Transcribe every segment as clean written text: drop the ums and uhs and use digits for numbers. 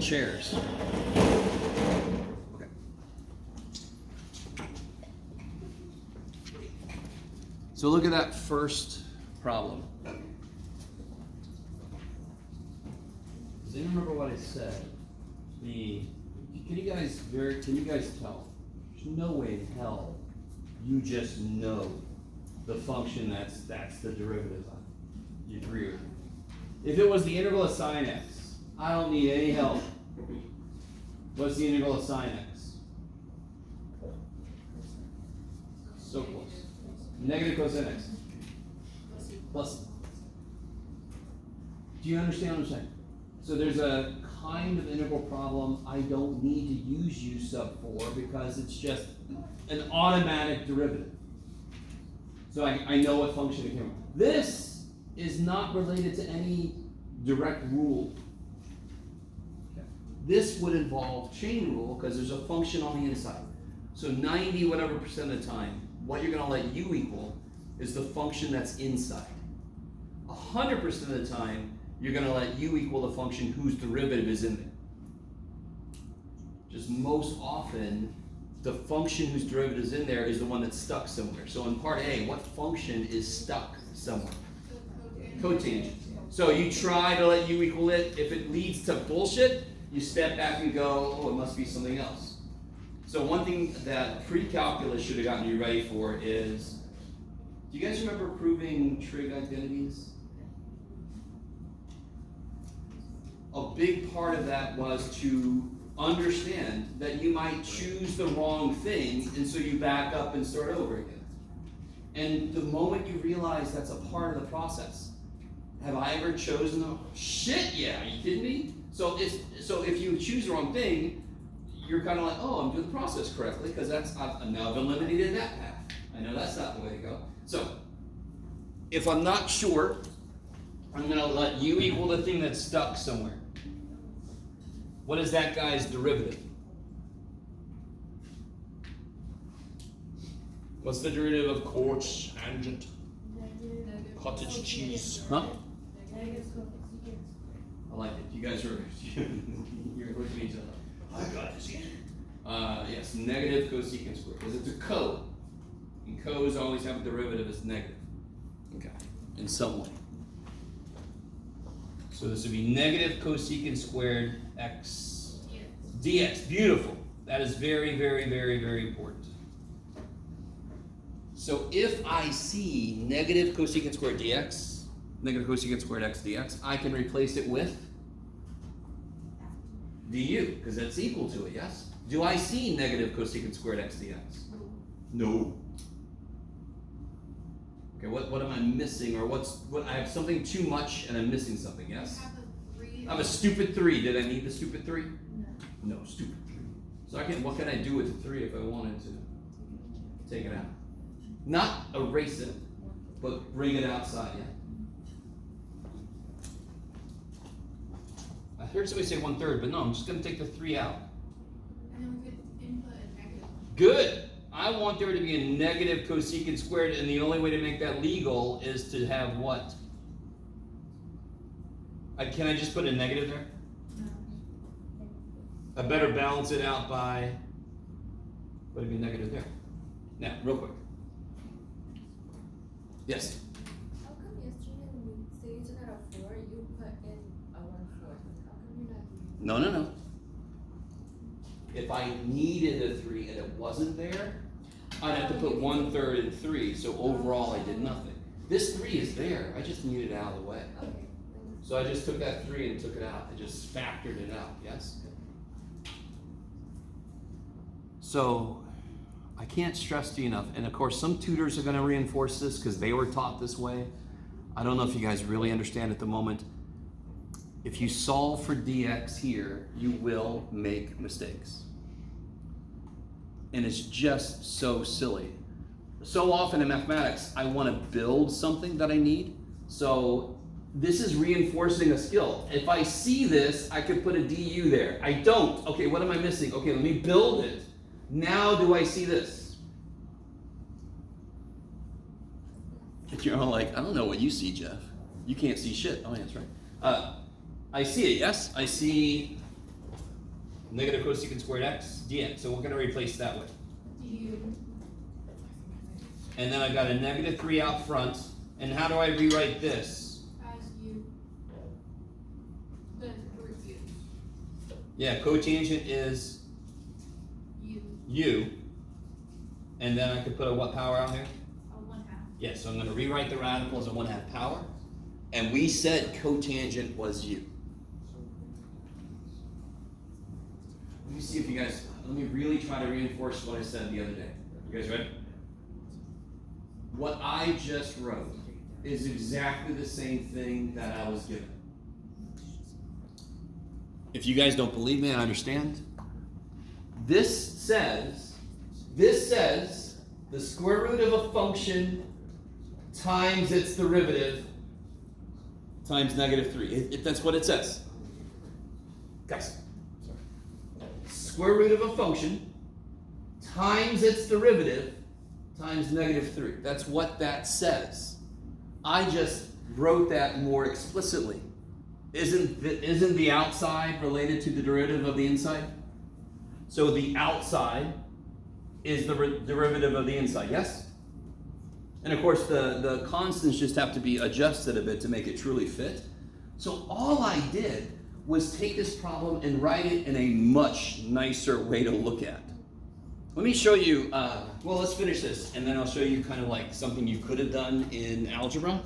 chairs. Okay. So look at that first problem. Does anyone remember what I said? Can you guys tell? There's no way in hell you just know the function that's the derivative of. You agree with me? If it was the integral of sine x, I don't need any help. What's the integral of sine x? So close. Negative cosine x. Plus. Do you understand what I'm saying? So there's a kind of integral problem I don't need to use u sub 4 because it's just an automatic derivative. So I know what function it came from. This is not related to any direct rule. This would involve chain rule because there's a function on the inside. So 90 whatever percent of the time, what you're going to let u equal is the function that's inside. 100% of the time, you're going to let u equal the function whose derivative is in there. Just most often, the function whose derivative is in there is the one that's stuck somewhere. So in part A, what function is stuck somewhere? Cotangent. So you try to let u equal it. If it leads to bullshit, you step back and go, oh, it must be something else. So one thing that pre-calculus should have gotten you ready for is, do you guys remember proving trig identities? A big part of that was to understand that you might choose the wrong thing, and so you back up and start over again. And the moment you realize that's a part of the process, have I ever chosen the shit? Yeah, are you kidding me? So if you choose the wrong thing, you're kind of like, oh, I'm doing the process correctly because I've now eliminated that path. I know that's not the way to go. So if I'm not sure, I'm going to let u equal the thing that's stuck somewhere. What is that guy's derivative? What's the derivative of cotangent? Cottage cheese. Huh? I like it. You guys are you're looking at each other. I got this easy. Yes, negative cosecant squared. Because it's a co. And co's always have a derivative as negative. Okay. In some way. So this would be negative cosecant squared x dx. Beautiful. That is very, very, very, very important. So if I see negative cosecant squared dx, negative cosecant squared x dx, I can replace it with du, because that's equal to it, yes? Do I see negative cosecant squared x dx? No. Okay, what am I missing, or what? I have something too much and I'm missing something, yes? I have a stupid 3. Did I need the stupid 3? No, stupid 3. So what can I do with the 3 if I wanted to take it out? Not erase it, but bring it outside, yeah? I heard somebody say 1/3, but no, I'm just going to take the 3 out. And then we could input a negative. Good. I want there to be a negative cosecant squared, and the only way to make that legal is to have what? Can I just put a negative there? No. I better balance it out by putting a negative there. Now, real quick. Yes? How come yesterday when you say you took out a 4, you put in a 1/4? How come you're not doing No. If I needed a 3 and it wasn't there, I'd have to put 1/3 and 3, so overall I did nothing. This 3 is there, I just needed it out of the way. Okay. So I just took that 3 and took it out. I just factored it out, yes? So I can't stress to you enough. And of course, some tutors are going to reinforce this because they were taught this way. I don't know if you guys really understand at the moment. If you solve for dx here, you will make mistakes. And it's just so silly. So often in mathematics, I want to build something that I need. So this is reinforcing a skill. If I see this, I could put a du there. I don't. Okay, what am I missing? Okay, let me build it. Now do I see this? If you're all like, I don't know what you see, Jeff. You can't see shit. Oh, yeah, that's right. I see it, yes? I see Negative cosecant squared x dx. So we're going to replace that with. U. And then I've got a negative 3 out front. And how do I rewrite this? As U. The root U. Yeah, cotangent is U. u. And then I could put a what power out here? A 1/2. Yeah, so I'm going to rewrite the radical as a 1/2 power. And we said cotangent was u. Let me see if you guys, let me really try to reinforce what I said the other day. You guys ready? What I just wrote is exactly the same thing that I was given. If you guys don't believe me, I understand. This says the square root of a function times its derivative times negative 3. If that's what it says. Guys, square root of a function times its derivative times negative 3. That's what that says. I just wrote that more explicitly. Isn't the outside related to the derivative of the inside? So the outside is the derivative of the inside, yes? And of course the constants just have to be adjusted a bit to make it truly fit. So all I did was take this problem and write it in a much nicer way to look at. Let me show you, well, let's finish this, and then I'll show you kind of like something you could have done in algebra,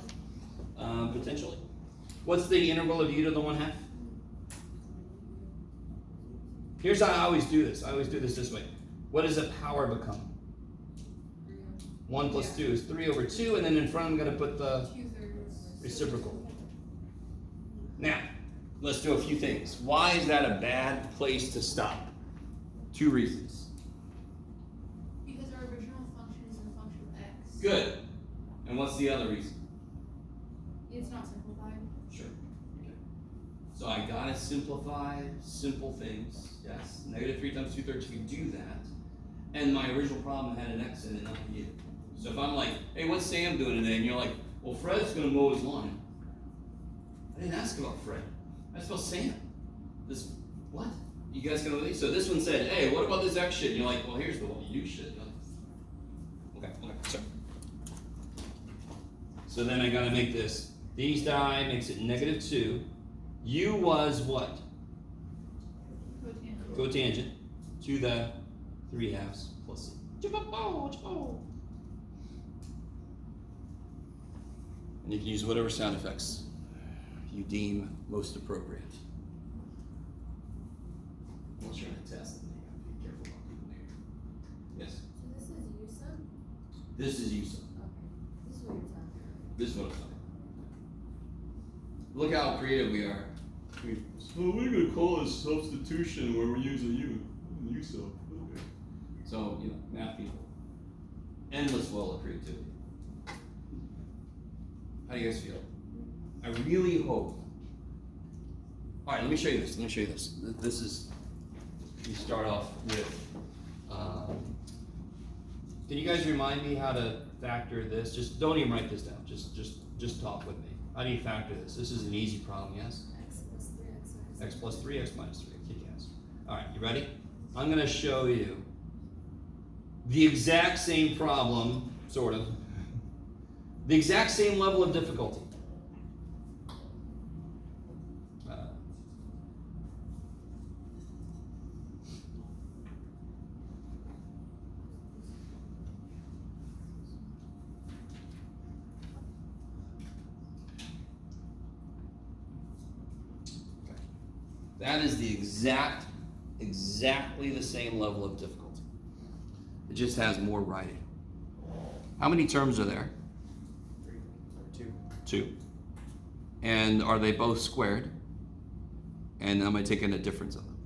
potentially. What's the integral of u to the 1/2? Here's how I always do this. I always do this way. What does a power become? 1 plus 2 is 3 over 2, and then in front I'm going to put the 2/3. reciprocal. Now, let's do a few things. Why is that a bad place to stop? 2 reasons. Because our original function is a function of x. Good. And what's the other reason? It's not simplified. Sure. Okay. So I gotta simplify simple things. Yes. Negative 3 times 2/3, we do that. And my original problem had an x in it, not a u. So if I'm like, hey, what's Sam doing today? And you're like, well, Fred's gonna mow his lawn. I didn't ask about Fred. I asked about Sam. This, what? You guys gonna leave? So this one said, hey, what about this x shit? And you're like, well, here's the u shit. Okay, so then I gotta make this. These die, makes it negative 2. U was what? Cotangent. Cotangent to the 3/2 plus c. And you can use whatever sound effects you deem most appropriate. Unless you're in a test, then you have to be careful about people here. Yes? So this is U sub? This is u sub. Okay. This is what you're talking about. This is what I'm talking about. Look how creative we are. So what are you going to call a substitution where we use a u? U sub. Okay. So, you know, math people. Endless well of creativity. How do you guys feel? I really hope. Alright, let me show you this. This is, you start off with, can you guys remind me how to factor this? Just don't even write this down. Just talk with me. How do you factor this? This is an easy problem, yes? X plus 3, X plus 3, X minus 3. x minus 3. Kick ass. Alright, you ready? I'm going to show you the exact same problem, sort of. The exact same level of difficulty. That is the exactly the same level of difficulty. It just has more writing. How many terms are there? 2. 2. And are they both squared? And am I taking a difference of them?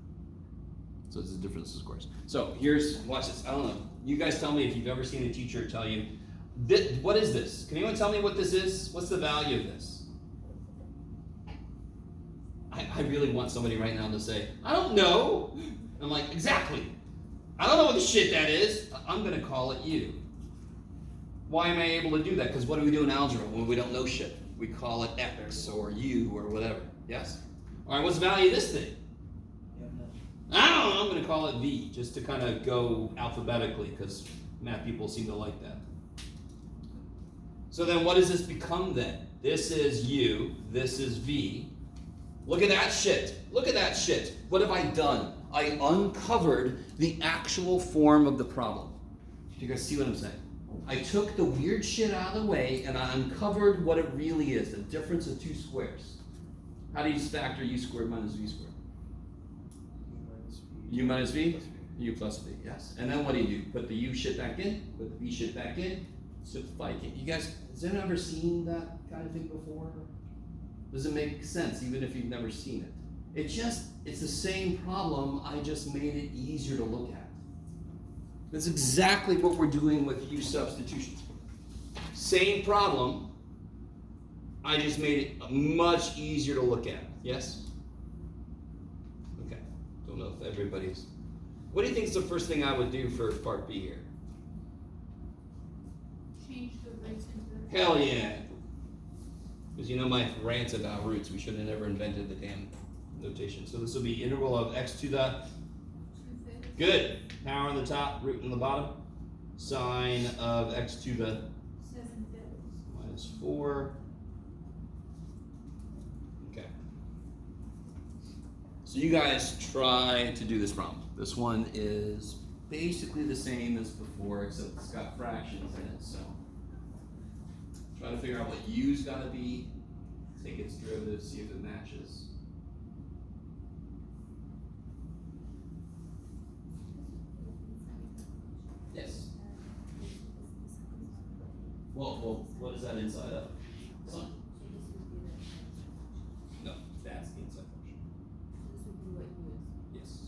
So it's a difference of squares. So here's, watch this. I don't know. You guys tell me if you've ever seen a teacher tell you, what is this? Can anyone tell me what this is? What's the value of this? I really want somebody right now to say, I don't know. I'm like, exactly. I don't know what the shit that is. I'm going to call it u. Why am I able to do that? Because what do we do in algebra when we don't know shit? We call it x or u or whatever. Yes? All right, what's the value of this thing? I don't know, I'm gonna call it V, just to kind of go alphabetically, because math people seem to like that. So then what does this become then? This is U, this is V. Look at that shit. Look at that shit. What have I done? I uncovered the actual form of the problem. Do you guys see what I'm saying? I took the weird shit out of the way and I uncovered what it really is, the difference of two squares. How do you factor U squared minus V squared? U minus V? U plus V, yes. And then what do? Put the U shit back in, put the V shit back in, simplify it. You guys, has anyone ever seen that kind of thing before? Does it make sense even if you've never seen it? It's the same problem, I just made it easier to look at. That's exactly what we're doing with U substitutions. Same problem, I just made it much easier to look at, yes? Okay, don't know if everybody's... What do you think is the first thing I would do for part B here? Change the roots into the. Hell yeah! Because you know my rants about roots, we should have never invented the damn notation. So this will be integral of x to the, 2/5. good, power on the top, root on the bottom, sine of x to the 7/5. minus 4. Okay. So you guys try to do this problem. This one is basically the same as before, except it's got fractions in it, so. Try to figure out what u's gotta be, take its derivative, see if it matches. Yes. Well, what is that inside of? Son? No, that's the inside function. Yes.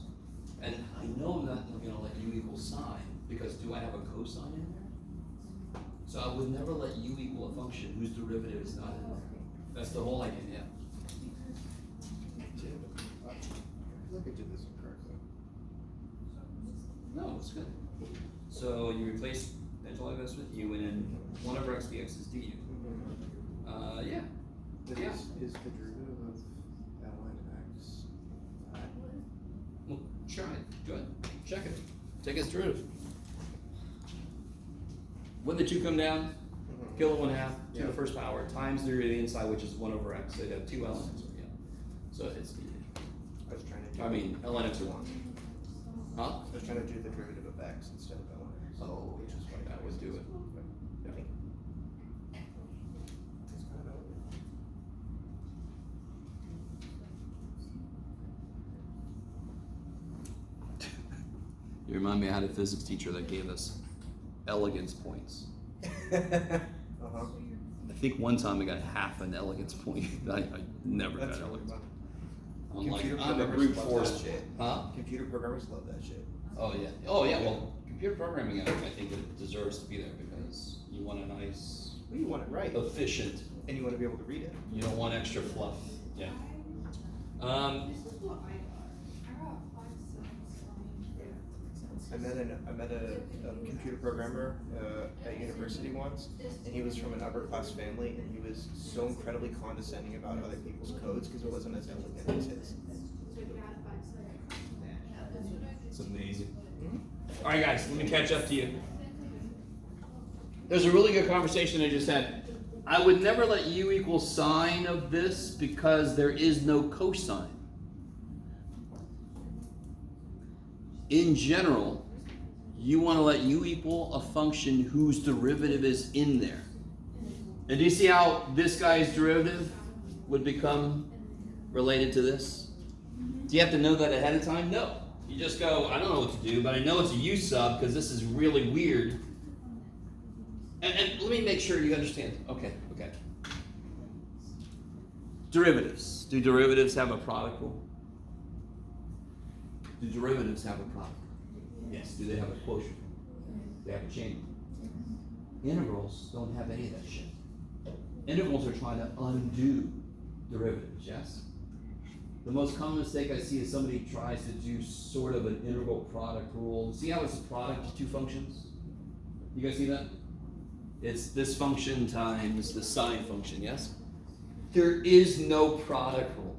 And I know I'm not gonna let u equal sine, because do I have a cosine in there? So I would never let u equal a function whose derivative is not in there. That's the whole idea, yeah. I think I did this incorrectly. No, it's good. So you replace potential x with u, and then 1 over x dx is du. Yeah. This Yeah. is the derivative of ln x. Well, try it. Go ahead. Check it. Take its derivative. When the 2 come down, kill it 1/2 to the Yeah. first power times the derivative inside, which is 1 over x. So you have 2 ln x. Yeah. So it's I was trying to do ln x are 1. Huh? I was trying to do the derivative of x instead of ln x. Oh, which is why that would do it. I think it's kind of You remind me, I had a physics teacher that gave us elegance points. uh-huh. I think one time I got half an elegance point. I never That's got really elegance. fun. I'm like, Computer I'm a programmers brute love force. that shit. Huh? Computer programmers love that shit. Oh yeah. Oh yeah. Well, computer programming, I think it deserves to be there because you want a nice, Well, you want it right, efficient. and you want to be able to read it. You don't want extra fluff. Yeah. This is what I got. I got 5 cents. I met a computer programmer at university once, and he was from an upper class family, and he was so incredibly condescending about other people's codes because it wasn't as elegant as his. So you got 5 cents. That's what I did. It's amazing. All right, guys. Let me catch up to you. There's a really good conversation I just had. I would never let u equal sine of this because there is no cosine. In general, you want to let u equal a function whose derivative is in there. And do you see how this guy's derivative would become related to this? Do you have to know that ahead of time? No. You just go, I don't know what to do, but I know it's a u sub because this is really weird. And let me make sure you understand. Okay. Derivatives. Do derivatives have a product rule? Do derivatives have a product rule? Yes. Do they have a quotient rule? They have a chain rule. Integrals don't have any of that shit. Integrals are trying to undo derivatives, yes? The most common mistake I see is somebody tries to do sort of an integral product rule. See how it's a product of two functions? You guys see that? It's this function times the sine function, yes? There is no product rule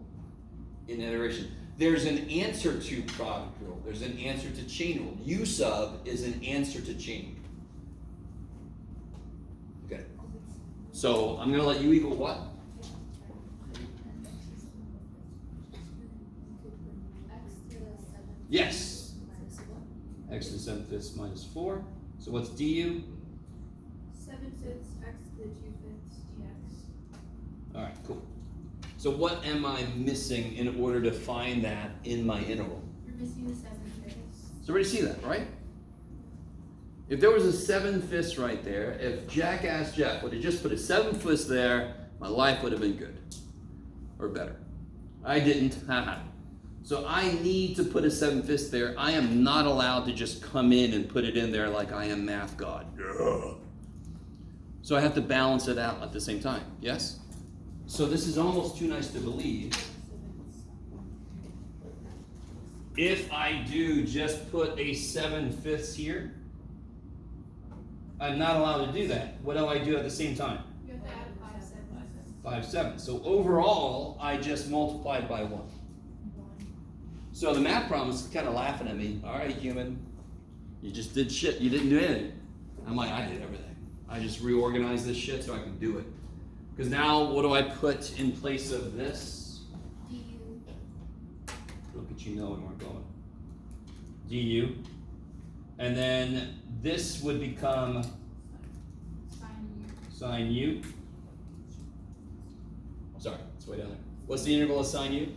in iteration. there's an answer to product rule. There's an answer to chain rule. U sub is an answer to chain. Okay. So I'm gonna let U equal what? X to the 7 Yes. minus 1. X to the 7/5 minus 4. So what's du? 7/5 x to the 2/5 dx. All right, cool. So what am I missing in order to find that in my integral? You're missing the 7/5. So already see that, right? If there was a 7/5 right there, if Jackass Jeff would have just put a 7/5 there, my life would have been good. Or better. I didn't, haha. So I need to put a 7/5 there. I am not allowed to just come in and put it in there like I am math god. Ugh. So I have to balance it out at the same time, yes? So this is almost too nice to believe. If I do just put a 7/5 here, I'm not allowed to do that. What do I do at the same time? You have to add 5/7. 5/7. So overall, I just multiplied by 1. So the math problem is kind of laughing at me. All right, human, you just did shit. You didn't do anything. I'm like, I did everything. I just reorganized this shit so I can do it. Because now, what do I put in place of this? du. Look at you knowing where I'm going. Du. And then this would become Sine u. sine u. Sorry, it's way down there. What's the integral of sine u?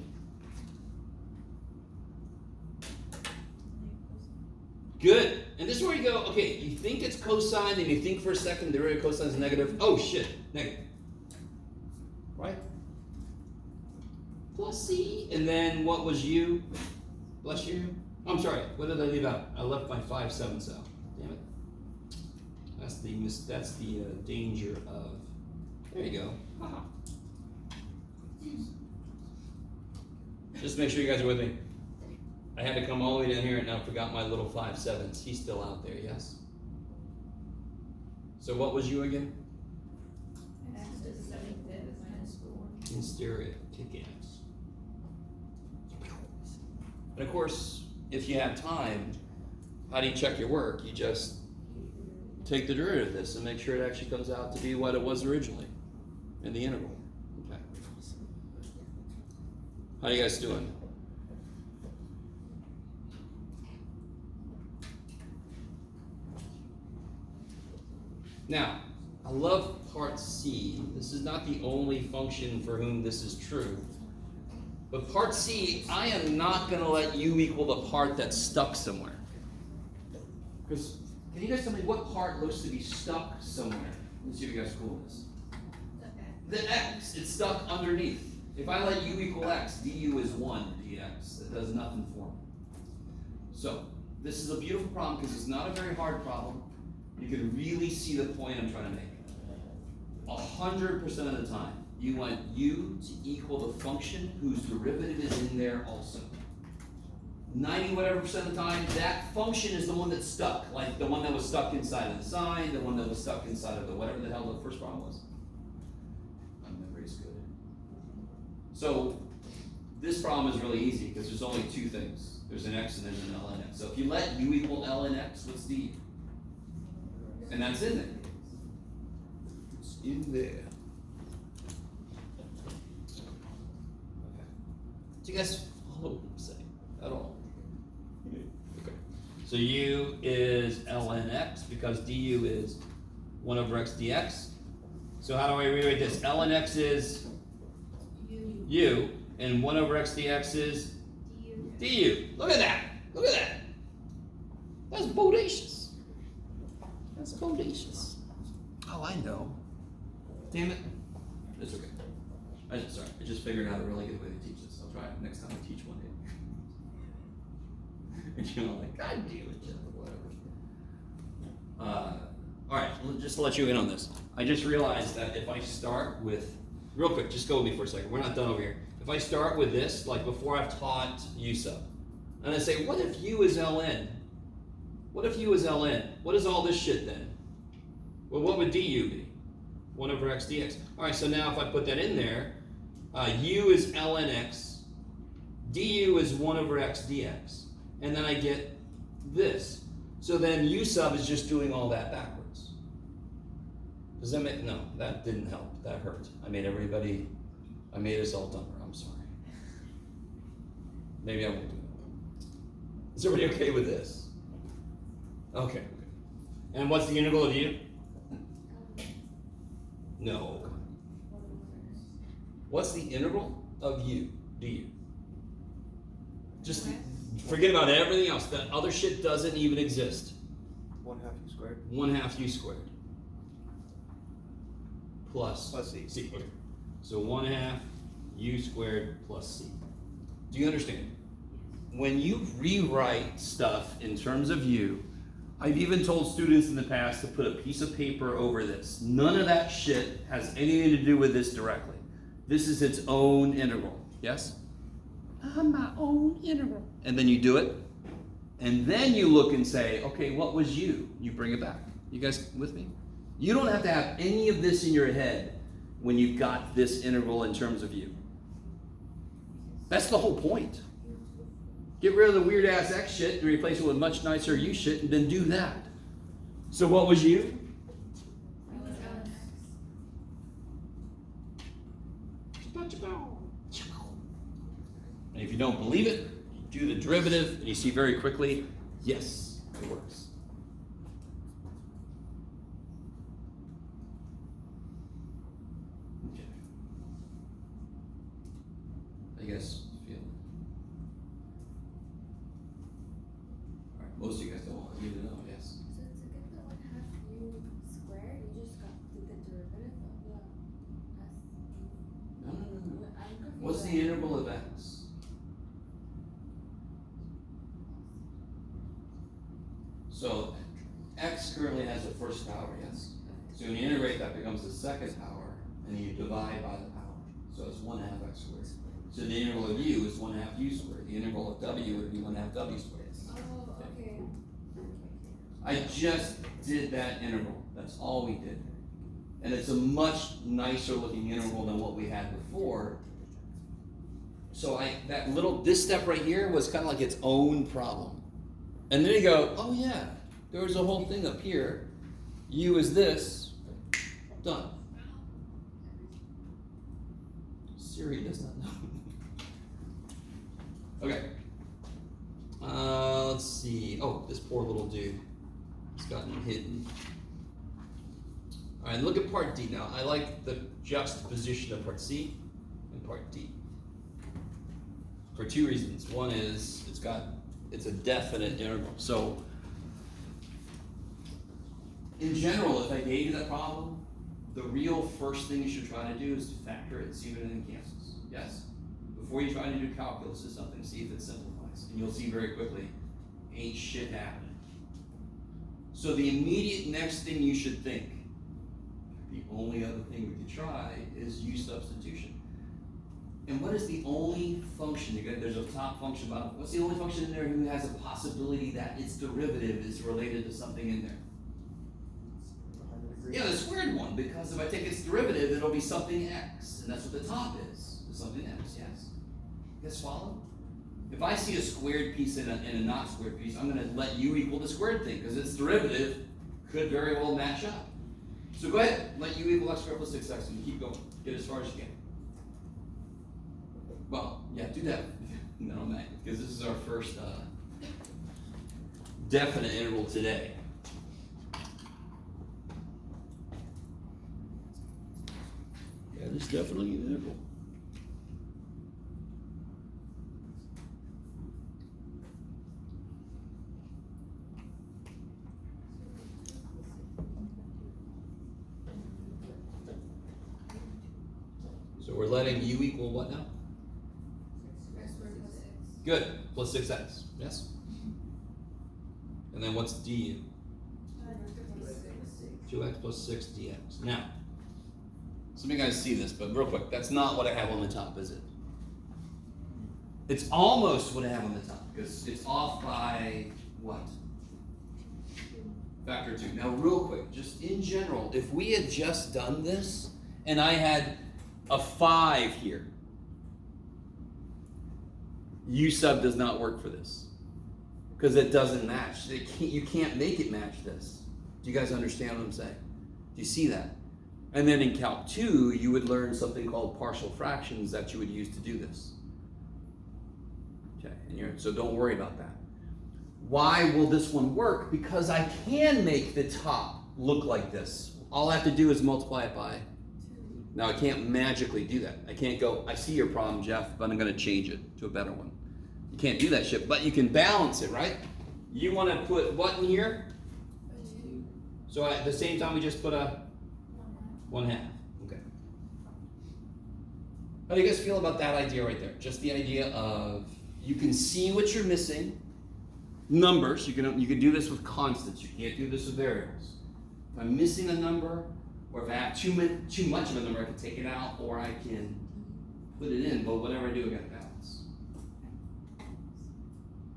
Good. And this is where you go, okay, you think it's cosine, then you think for a second the derivative of cosine is negative. Oh shit, negative. Right? Plus c. And then what was u? Bless you. I'm sorry, what did I leave out? I left my 5/7 out. Damn it. That's the danger of. There you go. Haha. Just make sure you guys are with me. I had to come all the way down here and now forgot my little 5/7. He's still out there, yes? So what was you again? X to the 7/5 minus 4. In stereo, kick ass. And of course, if you have time, how do you check your work? You just take the derivative of this and make sure it actually comes out to be what it was originally in the integral. Okay. How you guys doing? Now, I love part C. This is not the only function for whom this is true. But part C, I am not going to let u equal the part that's stuck somewhere. Because, can you guys tell me what part looks to be stuck somewhere? Let's see if you guys cool this. The x, it's stuck underneath. If I let u equal x, du is 1 dx. It does nothing for me. So, this is a beautiful problem because it's not a very hard problem. You can really see the point I'm trying to make. 100% of the time, you want u to equal the function whose derivative is in there also. 90 whatever percent of the time, that function is the one that's stuck. Like the one that was stuck inside of the sine, the one that was stuck inside of the whatever the hell the first problem was. My memory's good. So this problem is really easy because there's only two things. There's an x and there's an ln x. So if you let u equal ln x, what's du? And that's in there. It's in there. Okay. Do you guys follow what I'm saying at all? Okay. So u is ln x because du is 1 over x dx. So how do I rewrite this? Ln x is u, and 1 over x dx is du. Look at that. Look at that. That's bodacious. That's bodacious. Oh, I know. Damn it. It's okay. I just figured out a really good way to teach this. I'll try it next time I teach one day. And you're like, God damn it, Jeff, whatever. All right, just to let you in on this. I just realized that if I start with, real quick, just go with me for a second. We're not done over here. If I start with this, like before I've taught u sub, and I say, what if u is ln? What if u is ln? What is all this shit then? Well, what would du be? 1 over x dx. All right, so now if I put that in there, u is ln x, du is 1 over x dx. And then I get this. So then u sub is just doing all that backwards. Does that make, no, that didn't help. That hurt. I made us all dumber. I'm sorry. Maybe I won't do that. Is everybody okay with this? Okay. And what's the integral of u? No. What's the integral of u, du? Just forget about everything else. That other shit doesn't even exist. 1/2 u squared. 1/2 u squared. Plus C. C. Okay. So 1/2 u squared plus c. Do you understand? When you rewrite stuff in terms of u, I've even told students in the past to put a piece of paper over this. None of that shit has anything to do with this directly. This is its own integral. Yes? My own integral. And then you do it. And then you look and say, okay, what was u? You bring it back. You guys with me? You don't have to have any of this in your head when you got this integral in terms of u. That's the whole point. Get rid of the weird ass x shit and replace it with much nicer u shit and then do that. So what was u? And if you don't believe it, you do the derivative and you see very quickly, yes, it works. Okay. How you guys feel? Alright, most of you guys don't want me to know, yes. So to get the 1/2 u squared, you just got to the derivative of the s. No. I'm confused. What's the integral of x? So x currently has a first power, yes? So when you integrate, that becomes the second power, and you divide by the power. So it's 1/2 x squared. So the integral of u is 1/2 u squared. The integral of w would be 1/2 w squared. Oh, okay. I just did that integral. That's all we did. And it's a much nicer looking integral than what we had before. So this step right here was kind of like its own problem. And then you go, oh yeah, there was a whole thing up here. U is this. Done. Siri does not know. Okay. Let's see. Oh, this poor little dude. It's gotten hidden. All right, look at part D now. I like the juxtaposition of part C and part D. For 2 reasons. One is it's a definite integral. So in general, if I gave you that problem, the real first thing you should try to do is to factor it and see if anything cancels. Yes? Before you try to do calculus or something, see if it simplifies. And you'll see very quickly, ain't shit happening. So the immediate next thing you should think, the only other thing we could try is u substitution. And what is the only function? There's a top function, bottom. What's the only function in there who has a possibility that its derivative is related to something in there? Yeah, the squared one, because if I take its derivative, it'll be something x, and that's what the top is something x, yes? You guys follow? If I see a squared piece and a not squared piece, I'm going to let u equal the squared thing, because its derivative could very well match up. So go ahead, let u equal x squared plus 6x, and keep going. Get as far as you can. Well, yeah, do that. No, man, because this is our first definite integral today. Yeah, this is definitely an integral. So we're letting u equal what now? Good, plus 6x, yes? And then what's du? 2x plus 6 dx. Now, some of you guys see this, but real quick, that's not what I have on the top, is it? It's almost what I have on the top, because it's off by what? Factor 2. Now, real quick, just in general, if we had just done this, and I had a 5 here, U sub does not work for this because it doesn't match. You can't make it match this. Do you guys understand what I'm saying? Do you see that? And then in Calc 2, you would learn something called partial fractions that you would use to do this. Okay, so don't worry about that. Why will this one work? Because I can make the top look like this. All I have to do is multiply it by. Now I can't magically do that. I can't go, I see your problem, Jeff, but I'm gonna change it to a better one. You can't do that shit, but you can balance it, right? You wanna put what in here? So at the same time we just put a 1/2. Okay. How do you guys feel about that idea right there? Just the idea of you can see what you're missing. Numbers, you can do this with constants. You can't do this with variables. If I'm missing a number, or if I have too much of a number, I can take it out, or I can put it in. But whatever I do, I gotta balance.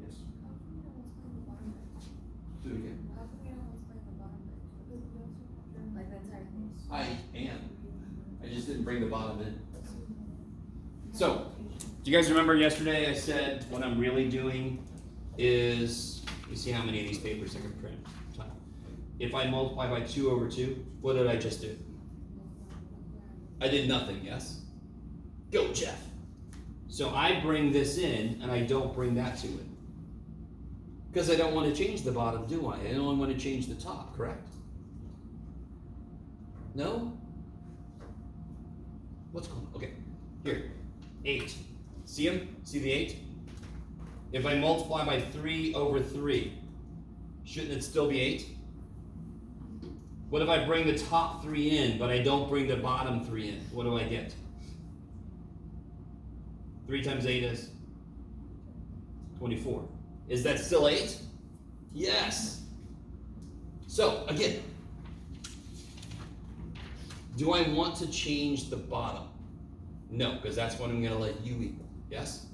Yes. Do it again. I am. I just didn't bring the bottom in. So, do you guys remember yesterday I said what I'm really doing is, you see how many of these papers I can print? If I multiply by 2 over 2, what did I just do? I did nothing, yes? Go, Jeff. So I bring this in and I don't bring that to it. Because I don't want to change the bottom, do I? I only want to change the top, correct? No? What's going on? Okay, here, 8. See them? See the 8? If I multiply by 3 over 3, shouldn't it still be 8? What if I bring the top 3 in, but I don't bring the bottom 3 in? What do I get? 3 times 8 is 24. Is that still 8? Yes. So, again, do I want to change the bottom? No, because that's what I'm going to let U equal. Yes?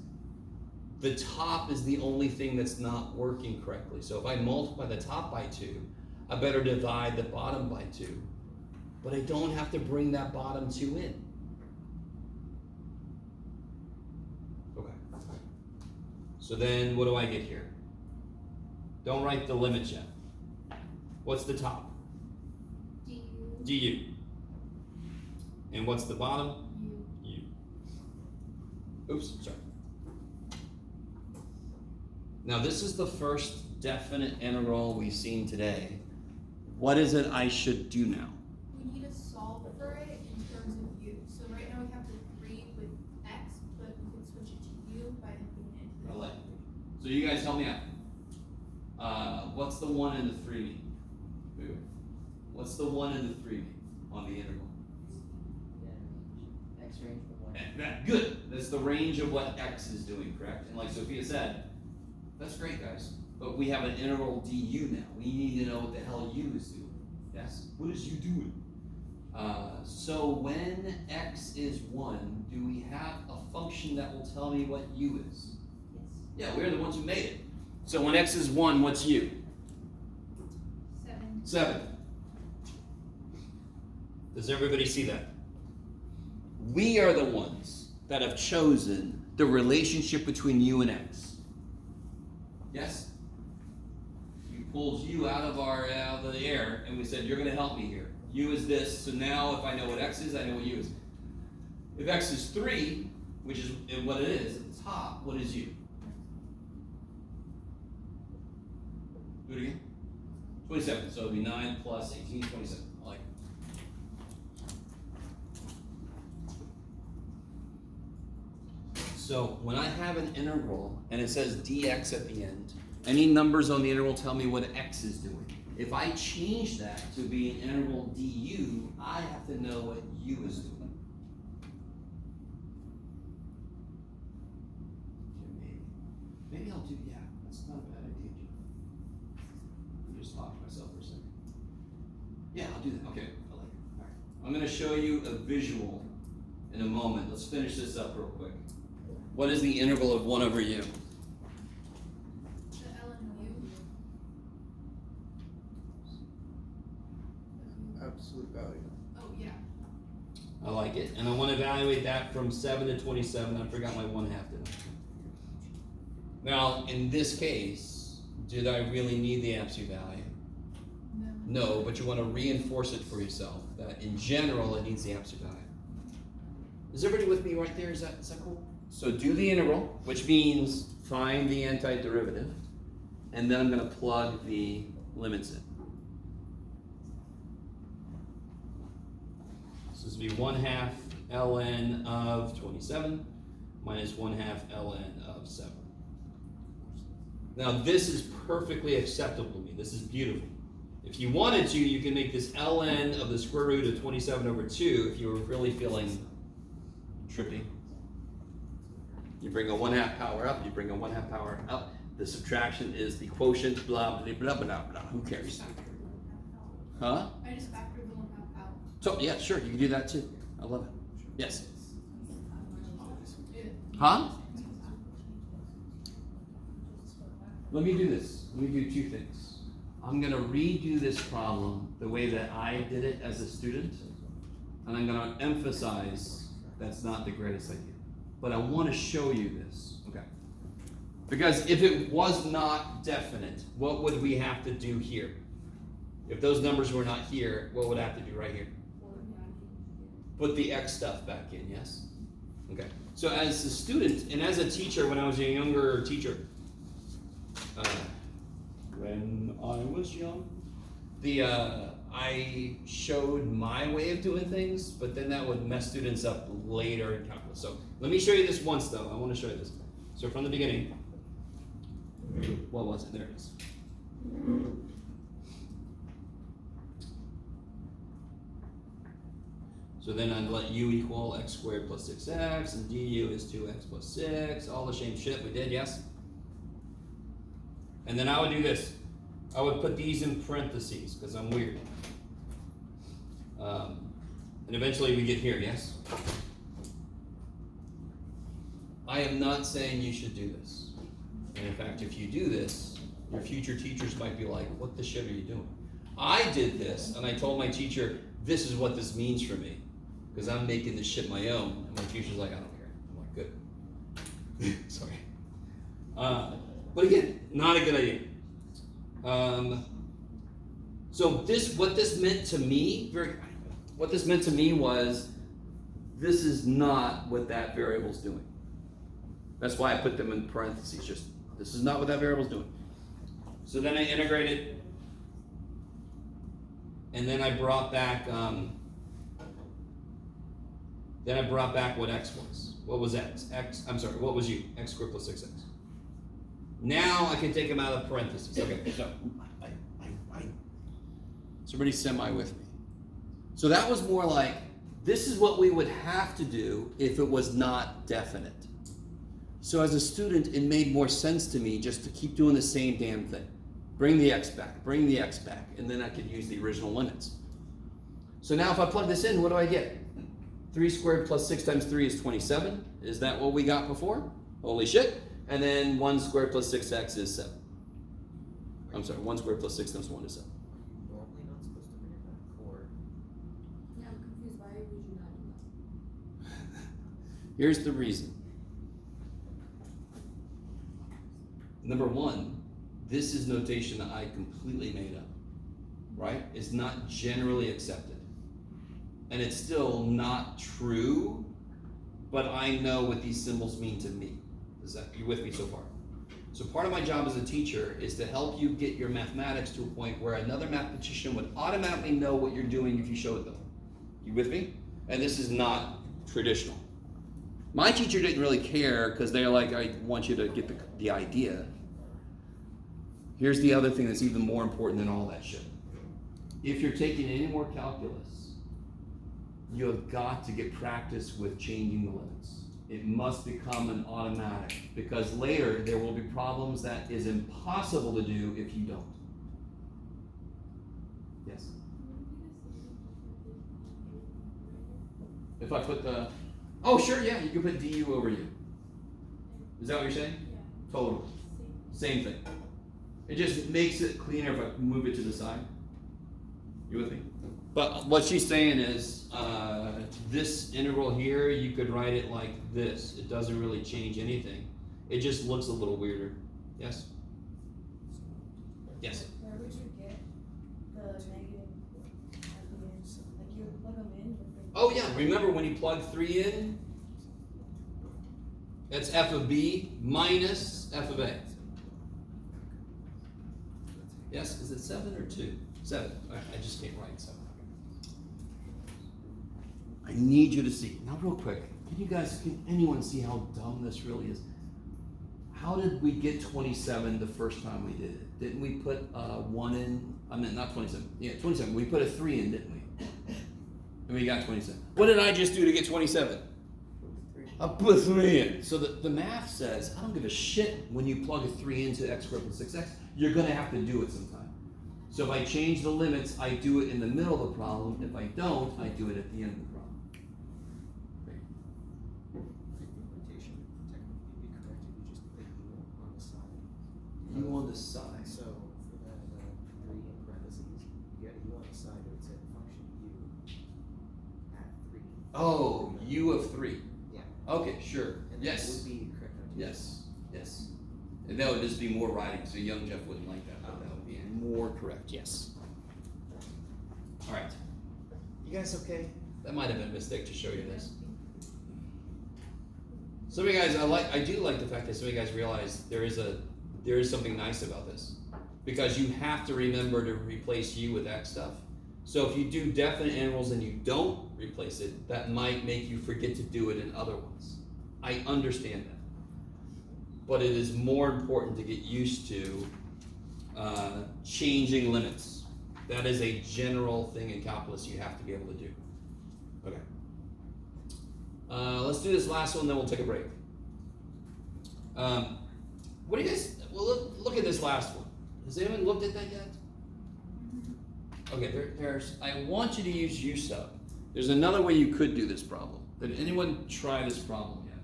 The top is the only thing that's not working correctly. So if I multiply the top by 2, I better divide the bottom by 2. But I don't have to bring that bottom 2 in. Okay. So then what do I get here? Don't write the limits yet. What's the top? du. And what's the bottom? U. Oops, sorry. Now this is the first definite integral we've seen today. What is it I should do now? We need to solve for it in terms of U. So right now we have the 3 with X, but we can switch it to U by inputting it into the I'll So you guys help me out. What's the 1 and the 3 mean? Wait. What's the 1 and the 3 mean on the integral? X range of 1. Good. That's the range of what X is doing, correct? And like Sophia said, that's great, guys. But we have an integral du now. We need to know what the hell u is doing. Yes? What is u doing? So when x is 1, do we have a function that will tell me what u is? Yes. Yeah, we're the ones who made it. So when x is 1, what's u? 7. 7. Does everybody see that? We are the ones that have chosen the relationship between u and x. Yes? We pulled u out of the air and we said, you're going to help me here. U is this, so now if I know what x is, I know what u is. If x is 3, which is what it is at the top, what is u? Do it again. 27, so it would be 9 plus 18, 27. I like it. So when I have an integral and it says dx at the end, any numbers on the integral tell me what x is doing. If I change that to be an integral du, I have to know what u is doing. Okay, maybe I'll do, yeah, that's not a bad idea. Let me just talk to myself for a second. Yeah, I'll do that. Okay, I like it. All right. I'm going to show you a visual in a moment. Let's finish this up real quick. What is the integral of 1 over u? The ln U. Absolute value. Oh, yeah. I like it. And I want to evaluate that from 7 to 27. I forgot my 1/2 did I? Now, in this case, did I really need the absolute value? No. No, but you want to reinforce it for yourself, that in general, it needs the absolute value. Is everybody with me right there? Is that cool? So do the integral, which means find the antiderivative, and then I'm going to plug the limits in. So this would be 1/2 ln of 27 minus 1/2 ln of 7. Now this is perfectly acceptable to me. This is beautiful. If you wanted to, you can make this ln of the square root of 27 over 2 if you were really feeling trippy. You bring a 1/2 power up, you bring a 1/2 power up. The subtraction is the quotient, blah, blah, blah, blah, blah. Who cares? Huh? I just factored the 1/2 out. So, yeah, sure, you can do that too. I love it. Yes? Yeah. Huh? Let me do this. Let me do two things. I'm going to redo this problem the way that I did it as a student, and I'm going to emphasize that's not the greatest idea. But I want to show you this, okay? Because if it was not definite, what would we have to do here? If those numbers were not here, what would I have to do right here? Put the X stuff back in, yes? Okay. So as a student and as a teacher, when I was a younger teacher, when I was young, I showed my way of doing things, but then that would mess students up later in calculus. So let me show you this once, though. I want to show you this. So from the beginning, what was it? There it is. So then I'd let u equal x squared plus 6x, and du is 2x plus 6, all the same shit we did, yes? And then I would do this. I would put these in parentheses, because I'm weird. And eventually we get here, yes? I am not saying you should do this. And in fact, if you do this, your future teachers might be like, what the shit are you doing? I did this, and I told my teacher, this is what this means for me, because I'm making this shit my own. And my teacher's like, I don't care. I'm like, good. Sorry. But again, not a good idea. So what this meant to me, what this meant to me was, this is not what that variable's doing. That's why I put them in parentheses, just, this is not what that variable's doing. So then I integrated, and then I brought back, what x was. What was x? What was u? X squared plus 6x. Now I can take them out of parentheses. Okay, so somebody semi with me. So that was more like, this is what we would have to do if it was not definite. So as a student, it made more sense to me just to keep doing the same damn thing. Bring the x back, and then I could use the original limits. So now if I plug this in, what do I get? 3 squared plus 6 times 3 is 27. Is that what we got before? Holy shit. And then 1 squared plus 6x is 7. I'm sorry, 1 squared plus 6 times 1 is 7. Normally not supposed to bring it back, or Yeah, I'm confused. Why would you not do that? Here's the reason. Number one, this is notation that I completely made up, right? It's not generally accepted. And it's still not true, but I know what these symbols mean to me. You with me so far? So part of my job as a teacher is to help you get your mathematics to a point where another mathematician would automatically know what you're doing if you showed them. You with me? And this is not traditional. My teacher didn't really care because they're like, I want you to get the idea. Here's the other thing that's even more important than all that shit. If you're taking any more calculus, you have got to get practice with changing the limits. It must become an automatic, because later there will be problems that is impossible to do if you don't. Yes? If I put the, oh sure, yeah, you can put du over u. Is that what you're saying? Yeah. Totally. Same thing. It just makes it cleaner if I move it to the side. You with me? But what she's saying is, this integral here, you could write it like this. It doesn't really change anything. It just looks a little weirder. Yes? Yes. Where would you get the negative at the end? Like you plug them in. Oh yeah, remember when you plug 3 in? That's f of b minus f of a. Yes, is it 7 or 2? 7. I just can't write 7. I need you to see. Now real quick, can anyone see how dumb this really is? How did we get 27 the first time we did it? Didn't we put 1 in? I mean, not 27. Yeah, 27. We put a 3 in, didn't we? And we got 27. What did I just do to get 27? I put 3 in. So the math says, I don't give a shit when you plug a 3 into x squared plus 6x. You're going to have to do it sometime. So if I change the limits, I do it in the middle of the problem. If I don't, I do it at the end of the problem. Great. Implementation would technically be correct if you just put U on the side. U on the side. So for that 3 in parentheses, you got U on the side that would say function U at 3. Oh, U of 3. Yeah. Okay, sure. And that Yes. would be correct notation. Yes. Yes. And that would just be more writing, so young Jeff wouldn't like that, but that would be more correct. Yes. All right. You guys okay? That might have been a mistake to show you this. Some of you guys, I do like the fact that some of you guys realize there is something nice about this, because you have to remember to replace U with X stuff. So if you do definite intervals and you don't replace it, that might make you forget to do it in other ones. I understand that. But it is more important to get used to changing limits. That is a general thing in calculus you have to be able to do. Okay. Let's do this last one, then we'll take a break. What do you guys, well, look at this last one. Has anyone looked at that yet? Okay, I want you to use U sub. There's another way you could do this problem. Did anyone try this problem yet?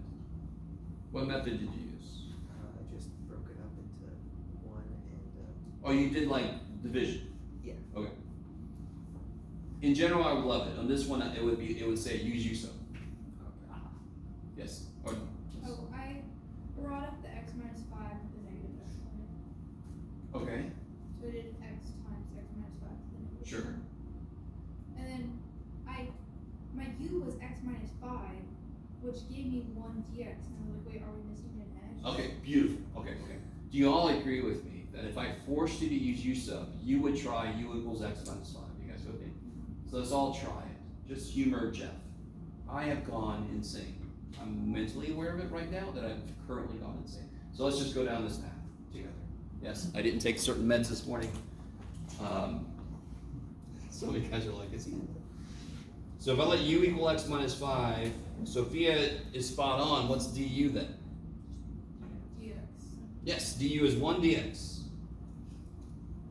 What method did you use? I just broke it up into 1 and Oh, you did like division? yeah. Okay. In general, I would love it. On this one, it would say use U sub. Okay. Yes. Or, Oh, I brought up the x minus 5 with the negative exponent. okay. So I did x times x minus 5 with the negative Sure. exponent. And then my u was x minus 5, which gave me 1 dx. And I was like, wait, are we missing an edge? Okay, beautiful. Okay. Do you all agree with me that if I forced you to use U sub, you would try U equals x minus 5? You guys with me? So let's all try it. Just humor Jeff. I have gone insane. I'm mentally aware of it right now that I've currently gone insane. So let's just go down this path together. Yes, I didn't take certain meds this morning. Some of you guys are like, is he? So if I let U equal x minus 5, Sophia is spot on. What's du then? Dx. Yes, du is 1 dx.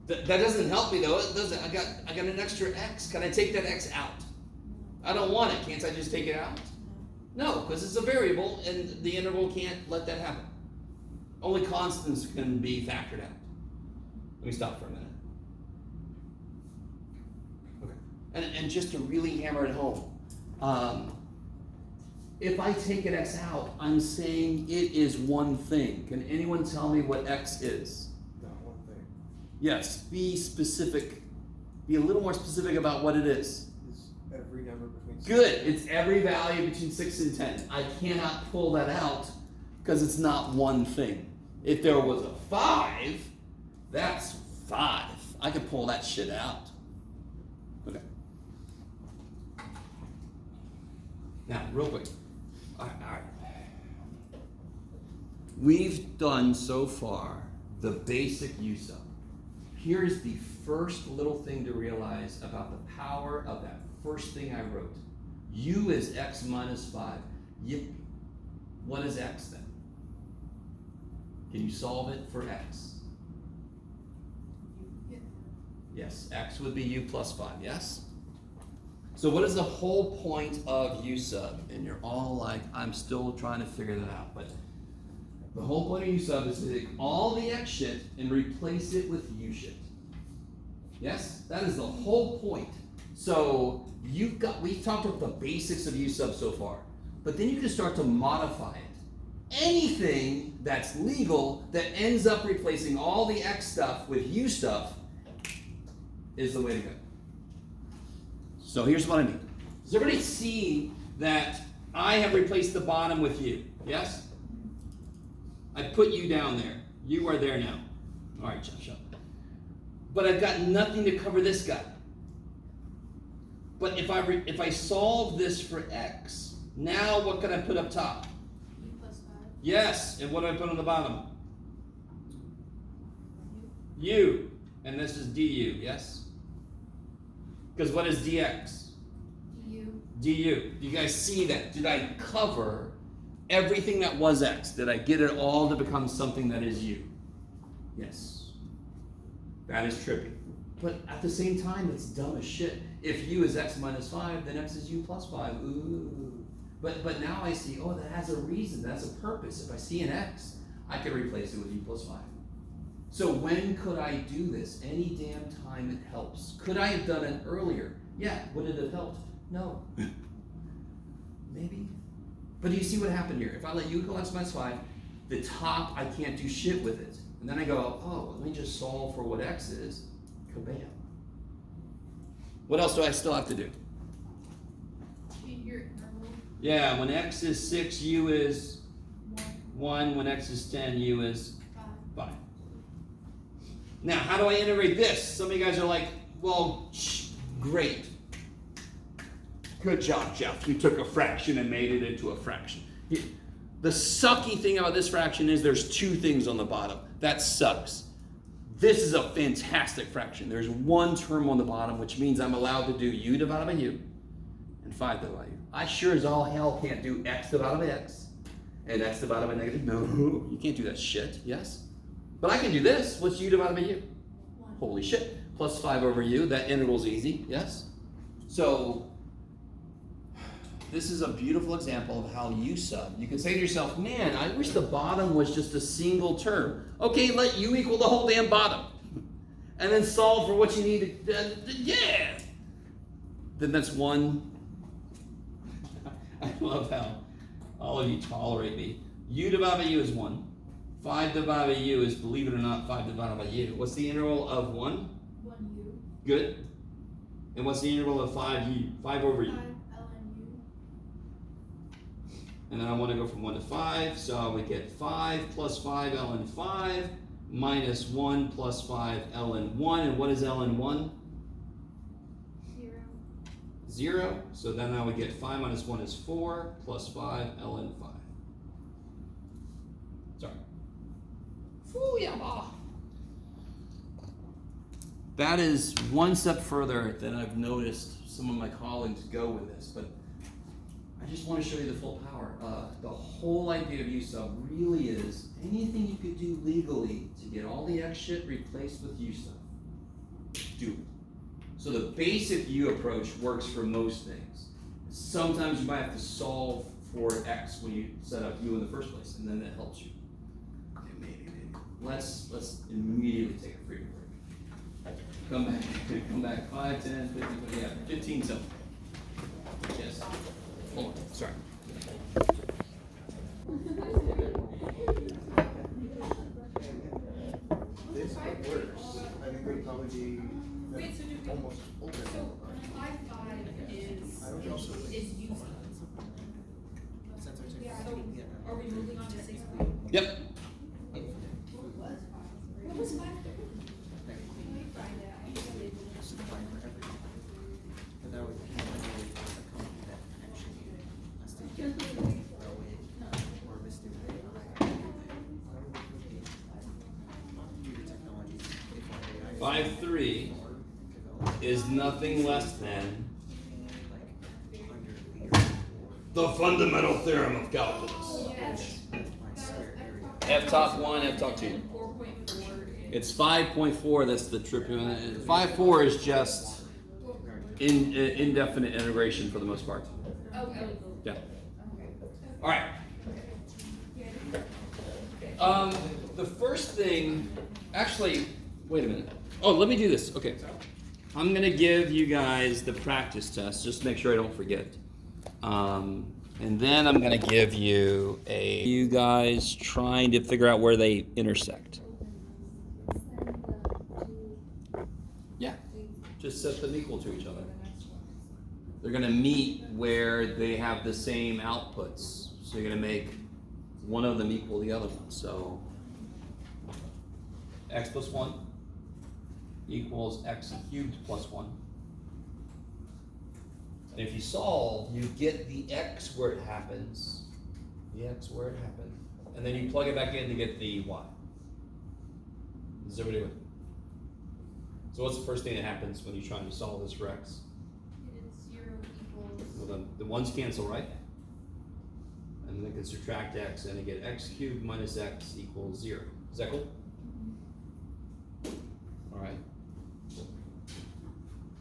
That doesn't help me though, does it? I got an extra x. Can I take that x out? I don't want it. Can't I just take it out? No, because it's a variable and the interval can't let that happen. Only constants can be factored out. Let me stop for a minute. Okay. And just to really hammer it home, if I take an x out, I'm saying it is one thing. Can anyone tell me what x is? Not one thing. Yes, be specific. Be a little more specific about what it is. Is every number between 6 Good, and 10. it's every value between 6 and 10. I cannot pull that out because it's not one thing. If there was a 5, that's 5. I could pull that shit out. Okay. Now, real quick. All right. We've done so far the basic U sub. Here's the first little thing to realize about the power of that first thing I wrote. U is x minus 5. Yippee. What is x then? Can you solve it for x? Yeah. Yes, x would be u plus 5, yes? So what is the whole point of U sub? And you're all like, I'm still trying to figure that out. But the whole point of U sub is to take all the x shit and replace it with U shit. Yes? That is the whole point. So we've talked about the basics of U sub so far. But then you can start to modify it. anything that's legal that ends up replacing all the X stuff with U stuff is the way to go. So here's what I mean. Does everybody see that I have replaced the bottom with U? Yes? I put you down there. You are there now. All right, Jeff, shut up. But I've got nothing to cover this guy. But if I solve this for X, now what can I put up top? U plus 5. Yes, and what do I put on the bottom? U. And this is du, yes? Because what is dx? Du. Du. You guys see that? Did I cover everything that was x? Did I get it all to become something that is u? Yes. That is trippy. But at the same time, it's dumb as shit. If u is x minus 5, then x is u plus 5. Ooh. But now I see, oh, that has a reason, that's a purpose. If I see an x, I can replace it with u plus 5. So when could I do this? Any damn time it helps. Could I have done it earlier? Yeah. Would it have helped? No. Maybe. But do you see what happened here? If I let u equal x minus 5, the top, I can't do shit with it. And then I go, oh, let me just solve for what x is. Kabam. What else do I still have to do? Change your interval. Yeah, when x is 6, u is 1. 1. When x is 10, u is 5. 5. Now, how do I integrate this? Some of you guys are like, well, great. Good job, Jeff. You took a fraction and made it into a fraction. The sucky thing about this fraction is there's two things on the bottom. That sucks. This is a fantastic fraction. There's one term on the bottom, which means I'm allowed to do u divided by u and 5 divided by u. I sure as all hell can't do x divided by x and x divided by negative. No, you can't do that shit, yes? But I can do this. What's u divided by u? 1. Holy shit. Plus 5 over u. That integral's easy, yes? So, this is a beautiful example of how u sub. You can say to yourself, man, I wish the bottom was just a single term. Okay, let u equal the whole damn bottom. And then solve for what you need to, yeah! Then that's one. I love how all of you tolerate me. U divided by u is 1. 5 divided by u is, believe it or not, 5 divided by u. What's the integral of 1? 1u. Good. And what's the integral of 5u? 5 over u. 5 ln u. And then I want to go from 1 to 5, so we get 5 plus 5 ln 5 minus 1 plus 5 ln 1. And what is ln 1? 0. 0. So then now we get 5 minus 1 is 4 plus 5 ln 5. Sorry. Fooyama. That is one step further than I've noticed some of my colleagues go with this, but I just want to show you the full power. The whole idea of u sub really is anything you could do legally to get all the x shit replaced with u sub. Do it. So the basic u approach works for most things. Sometimes you might have to solve for x when you set up u in the first place, and then that helps you. Okay, maybe. Let's immediately take a free break. Come back. 5, 10, 15, 20, yeah, 15 something. Yes. Hold on, sorry. This get worse. I think we'd probably be Wait, so do we- almost open. So 5 is I would also using. Since our Yeah. turn. So are we moving on to 6? Yep. What was 5? Let me find out. Just applying for everything. But that would be a company that actually has to get throw it or misdo AI. Computer technologies, if AI 5.3 is nothing less than like 100 liters the fundamental theorem of calculus. Yes. or my square area. F top 1, F top 2. 4.4 It's 5.4, that's the trip. 5.4 is just indefinite integration for the most part. Okay. Yeah. Okay. All right. The first thing, actually, wait a minute. Oh, let me do this. Okay. I'm going to give you guys the practice test, just to make sure I don't forget. And then I'm gonna give you you guys trying to figure out where they intersect. Yeah, just set them equal to each other. They're gonna meet where they have the same outputs. So you're gonna make one of them equal the other one. So x plus 1 equals x cubed plus 1. And if you solve, you get the x where it happens, and then you plug it back in to get the y. Is everybody with me? So what's the first thing that happens when you're trying to solve this for x? It's 0 equals. Well, then the ones cancel, right? And then I can subtract x, and I get x cubed minus x equals 0. Is that cool? All right.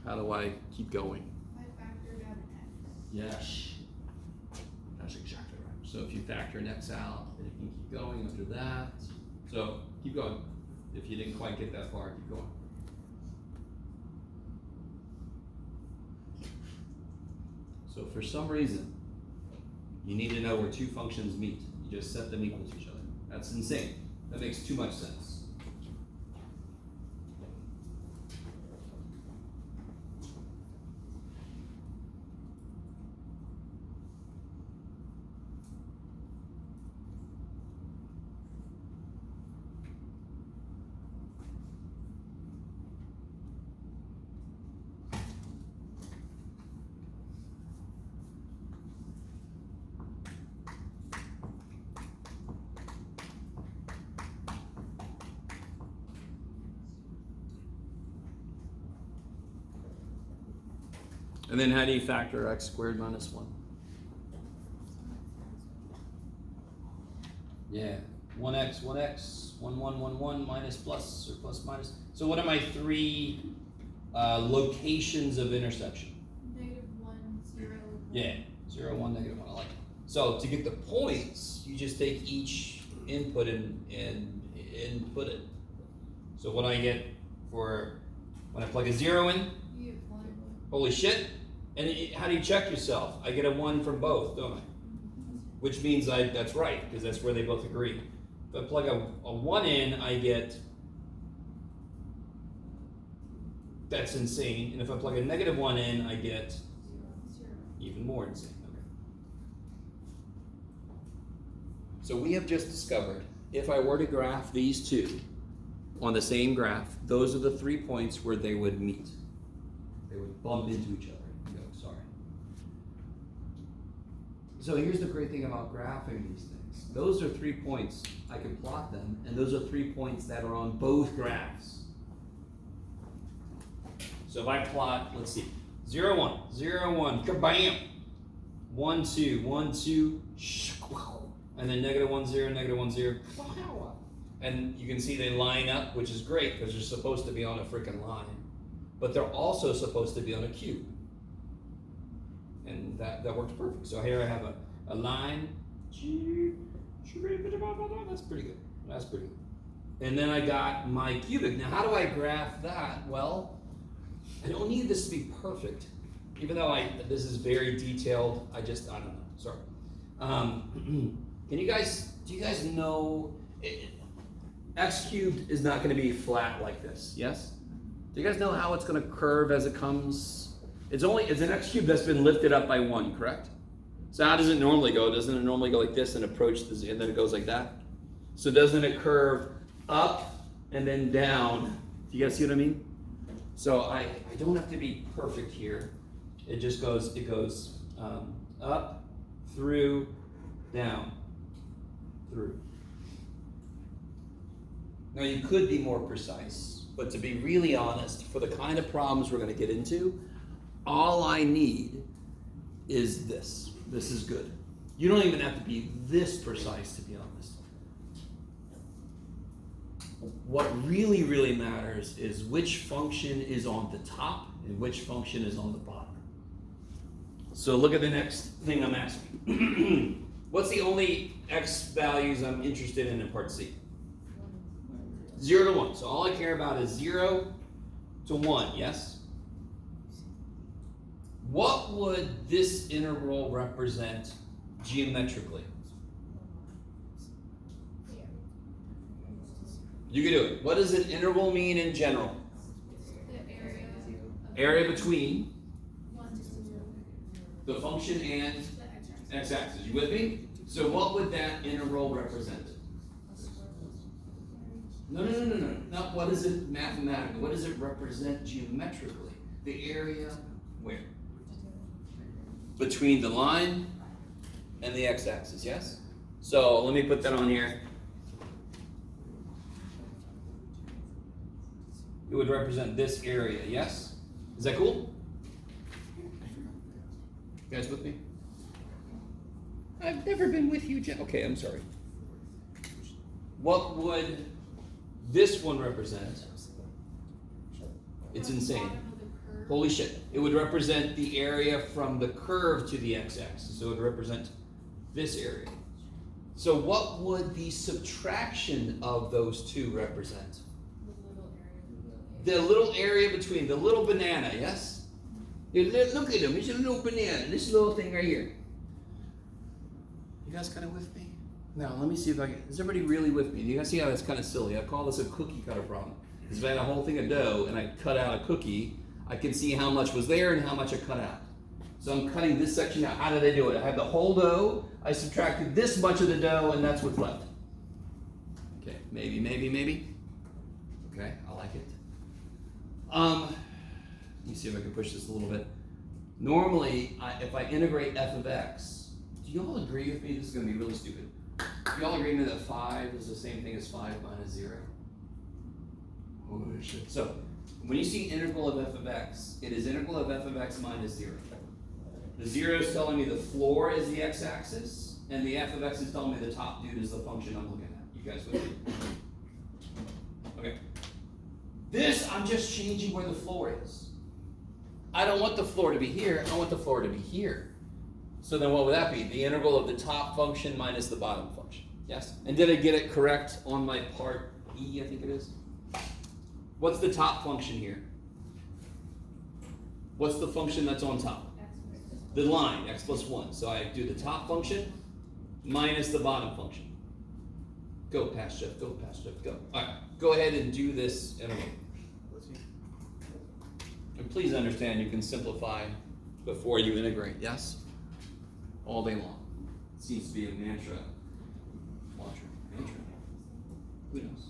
How do I keep going? I factored out an x. Yes. That's exactly right. So if you factor an x out, then you can keep going after that. So keep going. If you didn't quite get that far, keep going. So for some reason, you need to know where two functions meet. You just set them equal to each other. That's insane. That makes too much sense. And then how do you factor x squared minus 1? Yeah, 1x, 1x, 1, 1, 1, 1, minus plus, or plus minus. So what are my three locations of intersection? -1, 0. Yeah, 0, 1, -1, I like it. So to get the points, you just take each input and input it. So what do I get for when I plug a 0 in? You get 1. Holy shit. And how do you check yourself? I get a 1 from both, don't I? Which means that's right, because that's where they both agree. If I plug a 1 in, I get, that's insane. And if I plug a -1 in, I get 0. even more insane. Okay. So we have just discovered, if I were to graph these two on the same graph, those are the 3 points where they would meet. They would bump into each other. So here's the great thing about graphing these things. Those are 3 points. I can plot them, and those are 3 points that are on both graphs. So if I plot, let's see, 0, 1, 0, 1, kabam! 1, 2, 1, 2, and then -1, 0, -1, 0, and you can see they line up, which is great because they're supposed to be on a freaking line, but they're also supposed to be on a cube. And that works perfect. So here I have a line. That's pretty good. That's pretty good. And then I got my cubic. Now how do I graph that? Well, I don't need this to be perfect. Even though this is very detailed, I don't know. Sorry. Do you guys know, x cubed is not going to be flat like this, yes? Do you guys know how it's going to curve as it comes? It's an x cube that's been lifted up by 1, correct? So how does it normally go? Doesn't it normally go like this and approach this, and then it goes like that? So doesn't it curve up and then down? Do you guys see what I mean? So I don't have to be perfect here. It just goes, up, through, down, through. Now you could be more precise, but to be really honest, for the kind of problems we're going to get into, all I need is this. This is good. You don't even have to be this precise, to be honest. What really, really matters is which function is on the top and which function is on the bottom. So look at the next thing I'm asking. What's the only x values I'm interested in part C? 0 to 1. So all I care about is 0 to 1, yes? What would this integral represent geometrically? You can do it. What does an interval mean in general? The area. Area between 1 to 0. the function and The x-axis. x-axis. You with me? So what would that interval represent? No. Not what is it mathematically? What does it represent geometrically? The area where? Between the line and the x-axis, yes? So let me put that on here. It would represent this area, yes? Is that cool? You guys with me? I've never been with you, Jen. Okay, I'm sorry. What would this one represent? It's insane. Bottom of the curve. Holy shit. It would represent the area from the curve to the x-axis. So it would represent this area. So what would the subtraction of those two represent? The little area between, the little banana, yes? Look at him, it's a little banana, this little thing right here. You guys kind of with me? Now, let me see if I can, is everybody really with me? Do you guys see how that's kind of silly? I call this a cookie cutter problem. Because if I had a whole thing of dough and I cut out a cookie, I can see how much was there and how much I cut out. So I'm cutting this section out. How did I do it? I had the whole dough, I subtracted this much of the dough, and that's what's left. Okay, maybe. Okay, I like it. Let me see if I can push this a little bit. Normally, if I integrate f of x, do you all agree with me? This is going to be really stupid. Do you all agree with me that 5 is the same thing as 5 minus 0? Oh, shit. So, when you see integral of f of x, it is integral of f of x minus 0. The 0 is telling me the floor is the x-axis, and the f of x is telling me the top dude is the function I'm looking at. You guys with me? Okay. This, I'm just changing where the floor is. I don't want the floor to be here, I want the floor to be here. So then what would that be? The integral of the top function minus the bottom function. Yes? And did I get it correct on my part E, I think it is? What's the top function here? What's the function that's on top? The line, x plus 1. So I do the top function minus the bottom function. Go past Jeff, go. Alright, go ahead and do this interval. And please understand you can simplify before you integrate, yes? All day long. It seems to be a mantra. Mantra. Who knows?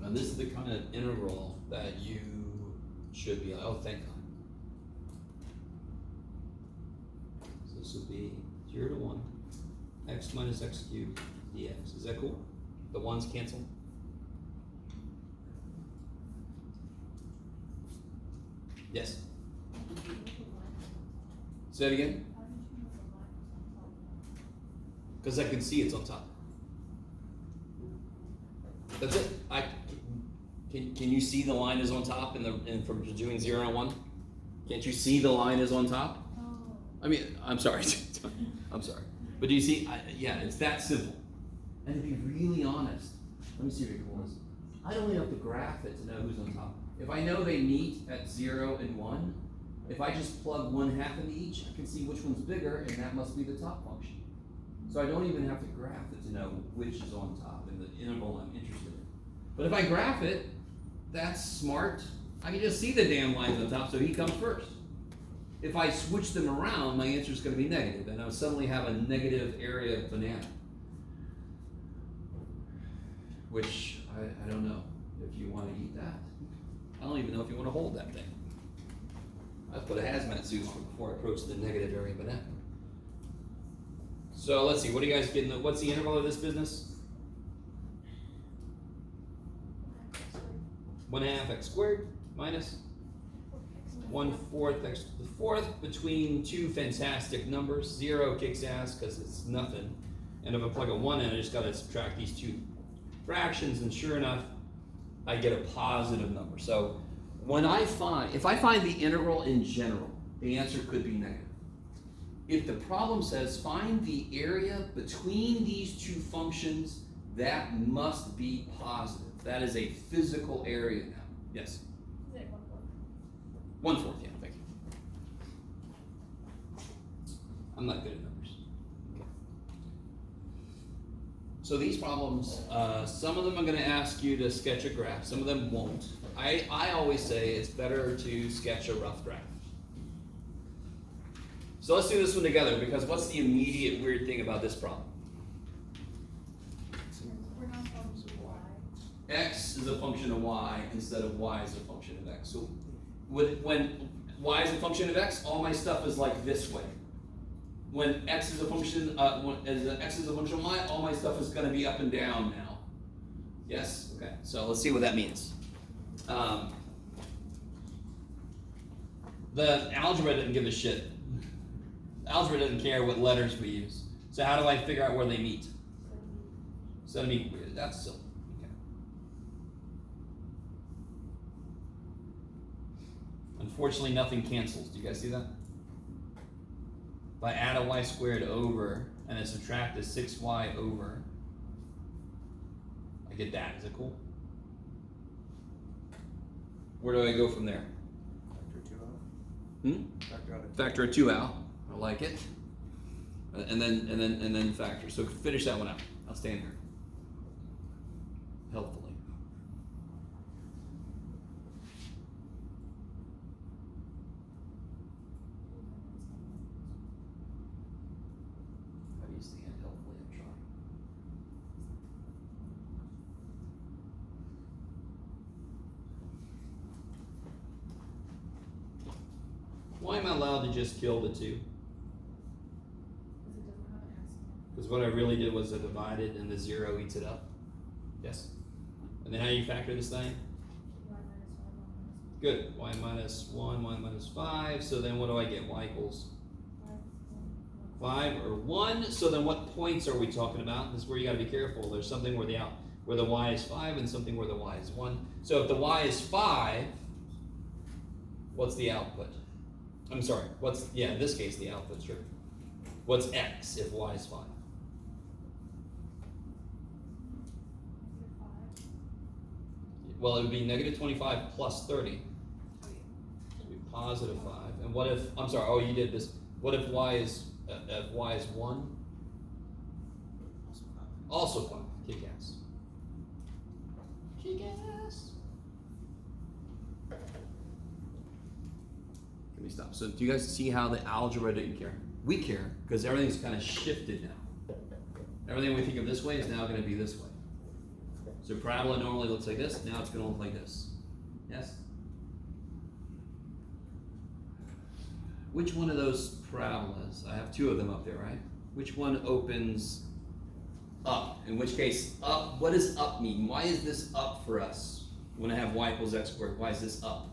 Now this is the kind of integral that you should be, oh thank God. So this would be 0 to 1, x minus x cubed dx. Is that cool? The ones cancel? Yes. Say it again. Because I can see it's on top. That's it. Can you see the line is on top and from doing 0 and 1? Can't you see the line is on top? I mean, I'm sorry. I'm sorry. But do you see? Yeah, it's that simple. And to be really honest, let me see if it was. I don't even have to graph it to know who's on top. If I know they meet at 0 and 1, if I just plug 1/2 into each, I can see which one's bigger, and that must be the top function. So I don't even have to graph it to know which is on top in the interval I'm interested in. But if I graph it, that's smart. I can just see the damn lines on top, so he comes first. If I switch them around, my answer is going to be negative, and I'll suddenly have a negative area of banana. Which, I don't know if you want to eat that. I don't even know if you want to hold that thing. I put a hazmat suit on before I approach the negative area of banana. So let's see, what do you guys get? What's the interval of this business? 1/2 x squared minus 1/4 x to the 4th between two fantastic numbers. 0 kicks ass because it's nothing. And if I plug a 1 in, I just got to subtract these two fractions, and sure enough, I get a positive number. So when if I find the integral in general, the answer could be negative. If the problem says find the area between these two functions, that must be positive. That is a physical area now. Yes? Is it 1/4? 1/4, yeah, thank you. I'm not good at numbers. Okay. So these problems, some of them I'm going to ask you to sketch a graph, some of them won't. I always say it's better to sketch a rough graph. So let's do this one together, because what's the immediate weird thing about this problem? We're not solving y. X is a function of y instead of y is a function of x. So when y is a function of x, all my stuff is like this way. When x is a function, x is a function of y, all my stuff is going to be up and down now. Yes? Okay. So let's see what that means. The algebra didn't give a shit. Algebra doesn't care what letters we use. So how do I figure out where they meet? So to me, that's silly. Okay. Unfortunately, nothing cancels. Do you guys see that? If I add a y squared over and then subtract a 6y over, I get that. Is it cool? Where do I go from there? Factor a 2 out. I like it. And then factor. So finish that one out. I'll stand here. Helpfully. How do you stand helpfully? I'm trying. Why am I allowed to just kill the 2? Because what I really did was I divided and the 0 eats it up. Yes? And then how do you factor this thing? Good. Y minus 1, y minus 5. So then what do I get? Y equals 5 or 1. So then what points are we talking about? This is where you got to be careful. There's something where the y is 5 and something where the y is 1. So if the y is 5, what's the output? I'm sorry, in this case, the output, sure. What's x if y is 5? Well, it would be negative 25 plus 30. It would be positive 5. And what if, I'm sorry, oh, you did this. What if y is 1? Also 5. Kick ass. Kick ass. Let me stop. So do you guys see how the algebra didn't care? We care, because everything's kind of shifted now. Everything we think of this way is now going to be this way. So parabola normally looks like this, now it's going to look like this. Yes? Which one of those parabolas, I have 2 of them up there, right? Which one opens up? In which case, up, what does up mean? Why is this up for us? When I have y equals x squared, why is this up?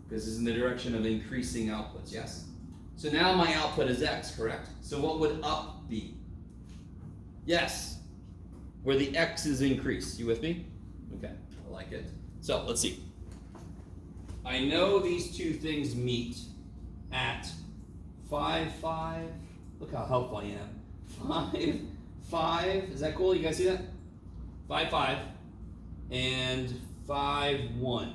Because it's in the direction of increasing outputs, yes? So now my output is x, correct? So what would up be? Yes. Where the x's increase. You with me? Okay, I like it. So let's see. I know these 2 things meet at 5, 5. Look how helpful I am. 5, 5. Is that cool? You guys see that? 5, 5. And 5, 1.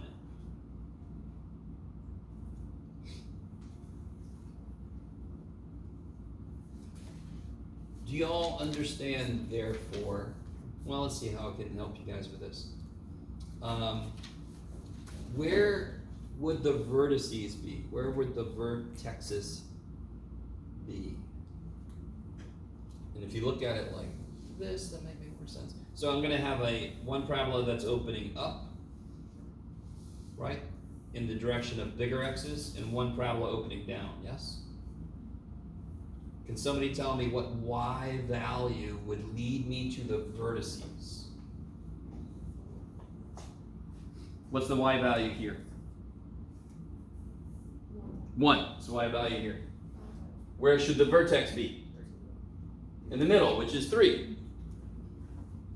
Do you all understand, therefore? Well, let's see how I can help you guys with this. Where would the vertices be? Where would the vertexes be? And if you look at it like this, that might make more sense. So I'm going to have one parabola that's opening up, right, in the direction of bigger x's, and one parabola opening down, yes? Can somebody tell me what y value would lead me to the vertices? What's the y value here? 1. So y value here. Where should the vertex be? In the middle, which is 3.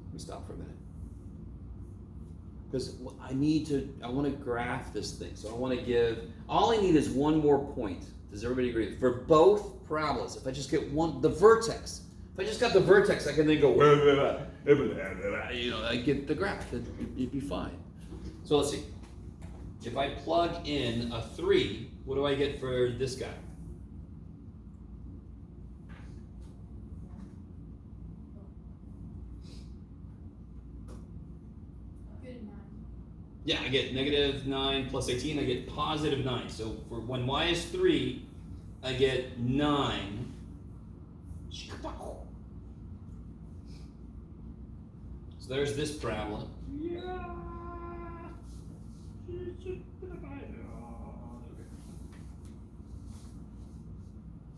Let me stop for a minute. because I want to graph this thing. So I want to give, all I need is one more point. Does everybody agree? For both parabolas, if I just get the vertex, if I just got the vertex, I can then go, you know, I get the graph, it'd be fine. So let's see. If I plug in a 3, what do I get for this guy? Good 9. Yeah, I get -9 plus 18, I get positive 9. So for when y is 3, I get 9. So there's this parabola.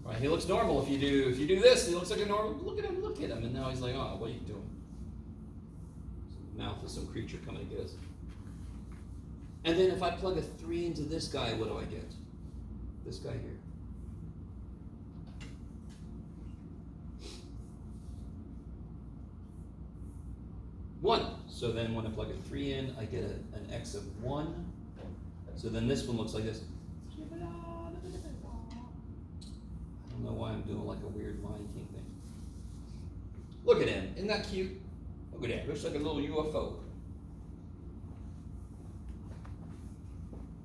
Right, he looks normal if you do this, he looks like a normal. Look at him, and now he's like, oh, what are you doing? Mouth of some creature coming to get us. And then if I plug a 3 into this guy, what do I get? This guy here. One. So then when I plug a 3 in, I get an x of 1. So then this one looks like this. I don't know why I'm doing like a weird Lion King thing. Look at him. Isn't that cute? Look at that. Looks like a little UFO.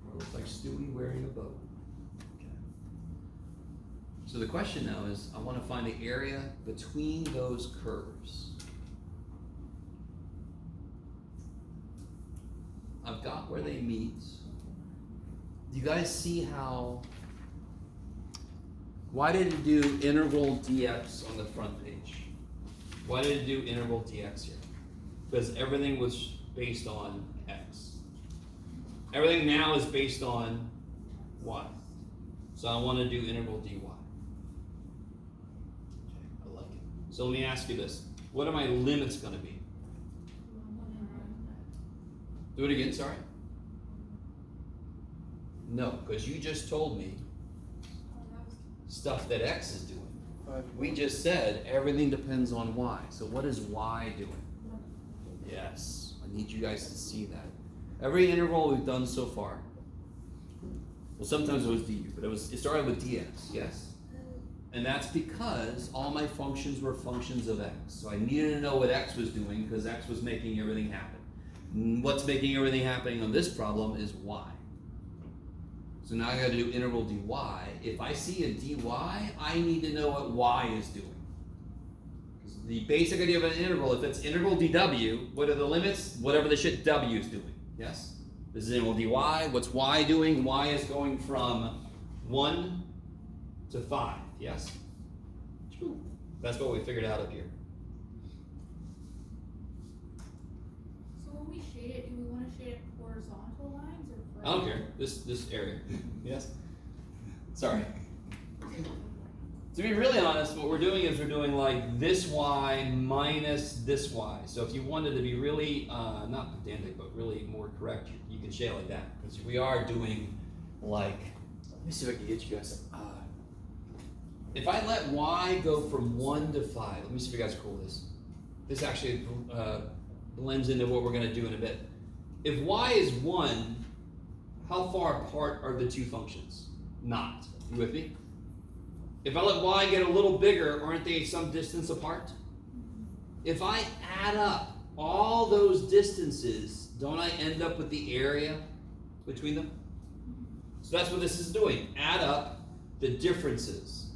Or looks like Stewie wearing a bow. Okay. So the question now is, I want to find the area between those curves. I've got where they meet. Do you guys see how? Why did it do integral dx on the front page? Why did it do integral dx here? Because everything was based on x. Everything now is based on y. So I want to do integral dy. Okay, I like it. So let me ask you this. What are my limits going to be? Do it again, sorry. No, because you just told me stuff that x is doing. We just said everything depends on y. So what is y doing? Yes, I need you guys to see that. Every integral we've done so far, well, sometimes it was du, but it started with dx, yes? And that's because all my functions were functions of x. So I needed to know what x was doing because x was making everything happen. What's making everything happening on this problem is y. So now I got to do integral dy. If I see a dy, I need to know what y is doing. Because the basic idea of an integral, if it's integral dw, what are the limits? Whatever the shit w is doing. Yes? This is integral dy. What's y doing? Y is going from 1 to 5. Yes? That's what we figured out up here. Shade it, do we want to shade it horizontal lines or vertical? I don't care. This area. Yes? Sorry. To be really honest, what we're doing is we're doing like this y minus this y. So if you wanted to be really, not pedantic, but really more correct, you can shade it like that. Because we are doing like, let me see if I can get you guys some, if I let y go from 1 to 5, let me see if you guys are cool with this. This actually blends into what we're going to do in a bit. If y is 1, how far apart are the two functions? Not. You with me? If I let y get a little bigger, aren't they some distance apart? If I add up all those distances, don't I end up with the area between them? So that's what this is doing. Add up the differences.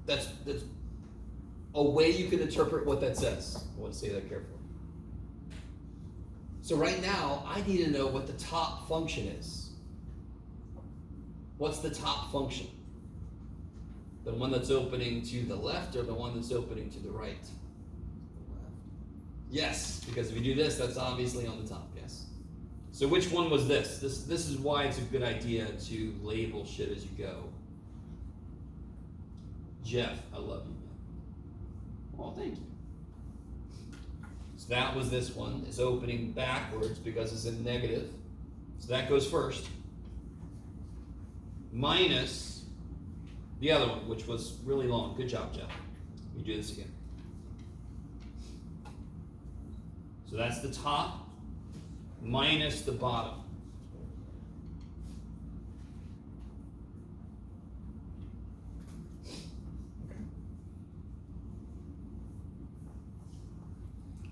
That's a way you can interpret what that says. I want to say that carefully. So right now, I need to know what the top function is. What's the top function? The one that's opening to the left or the one that's opening to the right? Yes, because if you do this, that's obviously on the top, yes. So which one was this? This is why it's a good idea to label shit as you go. Jeff, I love you, man. Oh, thank you. So that was this one. It's opening backwards because it's a negative. So that goes first. Minus the other one, which was really long. Good job, Jeff. Let me do this again. So that's the top. minus the bottom.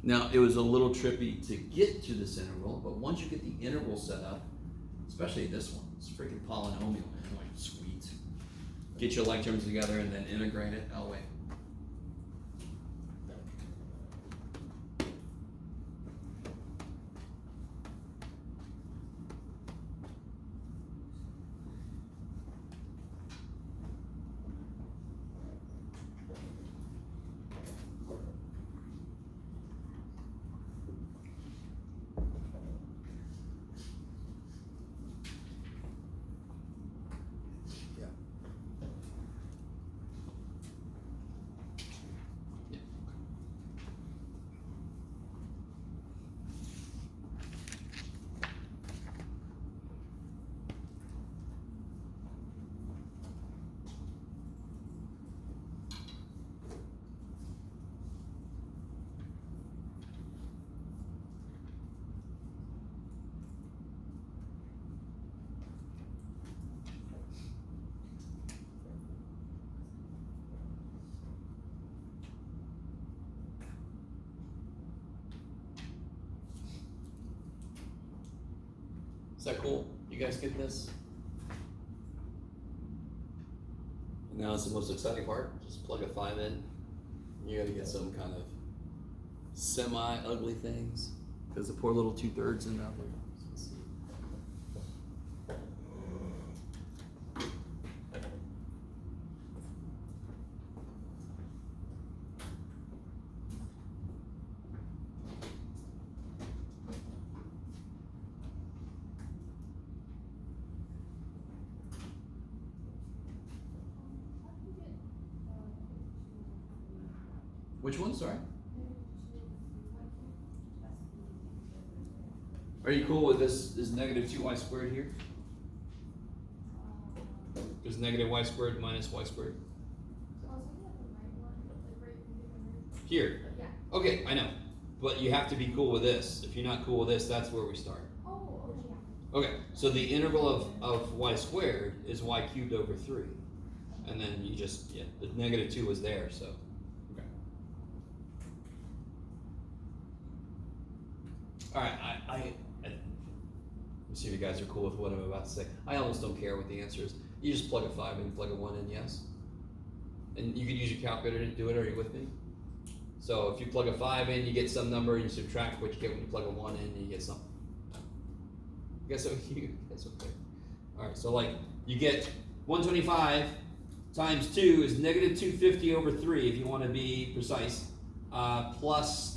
Now, it was a little trippy to get to this interval, but once you get the interval set up, especially this one, it's freaking polynomial, man, like sweet. Get your like terms together and then integrate it. Oh, wait. Is that cool? You guys get this? And now it's the most exciting part. Just plug a 5 in. You gotta get some kind of semi-ugly things. Because the poor little 2/3 in that one. Which one? Sorry. Are you cool with this? Is negative 2y squared here? Is negative y squared minus y squared? Here. Okay, I know. But you have to be cool with this. If you're not cool with this, that's where we start. Okay, so the interval of y squared is y cubed over 3. And then you just, yeah, the negative 2 was there, so. All right, let me see if you guys are cool with what I'm about to say. I almost don't care what the answer is. You just plug a 5 in, plug a 1 in, yes? And you can use your calculator to do it. Are you with me? So if you plug a 5 in, you get some number, and you subtract what you get when you plug a 1 in, and you get something. You guys okay? All right, so like you get 125 times 2 is negative 250 over 3, if you want to be precise, plus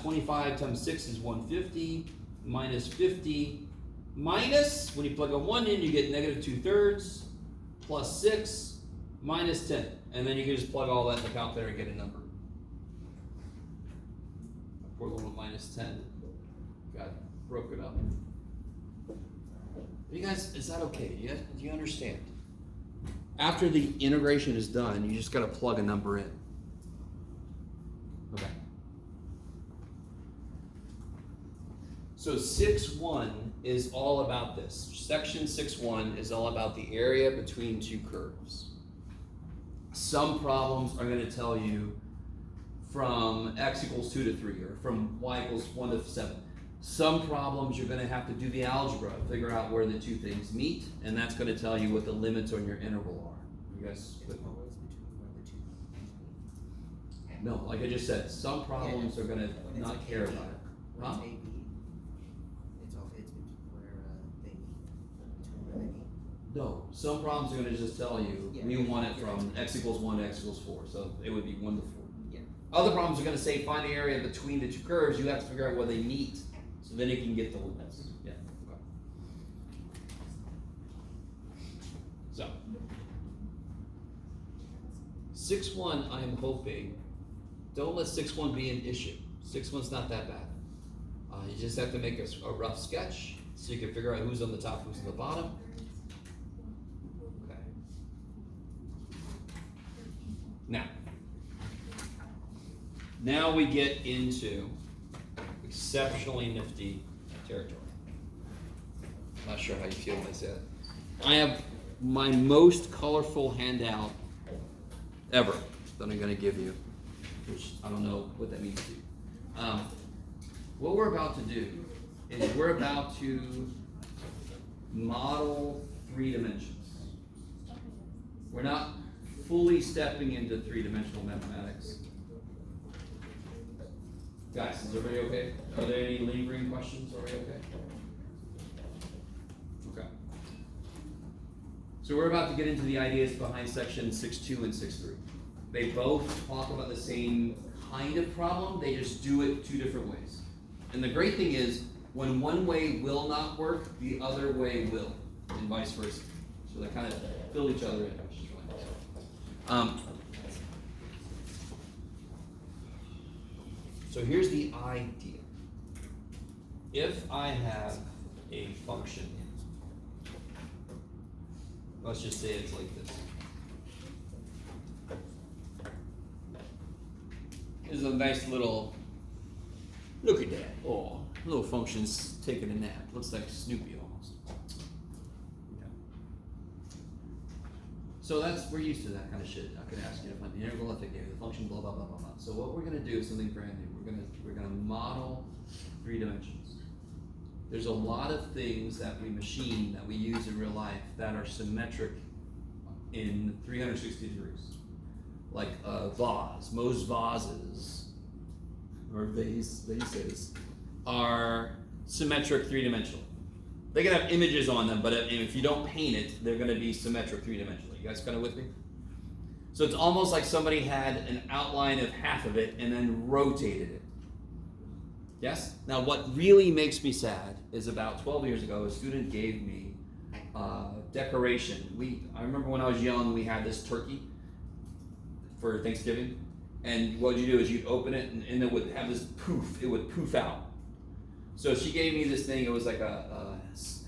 25 times 6 is 150, minus 50, minus, when you plug a 1 in, you get negative 2/3, plus 6, minus 10. And then you can just plug all that in the calculator and get a number. Poor little minus 10. God, broke it up. You guys, is that okay? Do you understand? After the integration is done, you just got to plug a number in. Okay. So 6.1 is all about this. Section 6.1 is all about the area between two curves. Some problems are going to tell you from x equals 2 to 3 or from y equals 1 to 7. Some problems you're going to have to do the algebra, figure out where the two things meet, and that's going to tell you what the limits on your interval are. You guys with me? Always between where the two. No, like I just said, some problems are going to When it's not like care AB, about it. when Huh? it's AB, it's between where they meet, between where they meet. No, some problems are going to just tell you, Yeah. we want it from x equals 1 to x equals 4, so it would be 1 to 4. Yeah. Other problems are going to say find the area between the two curves, you have to figure out where they meet, so then you can get the limits. Yeah. Okay. So, 6.1, I'm hoping, don't let 6.1 be an issue. 6.1's not that bad. You just have to make a rough sketch so you can figure out who's on the top, who's on the bottom. Okay. Now we get into exceptionally nifty territory. Not sure how you feel when I say that. I have my most colorful handout ever that I'm going to give you, which I don't know what that means to you. What we're about to do is we're about to model 3 dimensions. We're not fully stepping into 3-dimensional mathematics. Guys, is everybody okay? Are there any lingering questions? Are we okay? Okay. So we're about to get into the ideas behind section 6.2 and 6.3. They both talk about the same kind of problem, they just do it 2 different ways. And the great thing is, when one way will not work, the other way will, and vice versa. So they kind of fill each other in, which is really nice. So here's the idea. If I have a function, let's just say it's like this. This is a nice little, look at that. Oh, little function's taking a nap. Looks like Snoopy almost. Okay. So we're used to that kind of shit. I could ask you to find the integral if I gave you the function, blah, blah, blah, blah, blah. So what we're gonna do is something brand new. We're gonna model 3 dimensions. There's a lot of things that we machine, that we use in real life, that are symmetric in 360 degrees. Like a vase. Most vases, or vases, are symmetric 3-dimensional. They can have images on them, but if you don't paint it, they're gonna be symmetric 3-dimensional. You guys kind of with me? So it's almost like somebody had an outline of half of it and then rotated it. Yes? Now what really makes me sad is about 12 years ago, a student gave me decoration. I remember when I was young, we had this turkey for Thanksgiving. And what you do is you'd open it and it would have this poof, it would poof out. So she gave me this thing, it was like a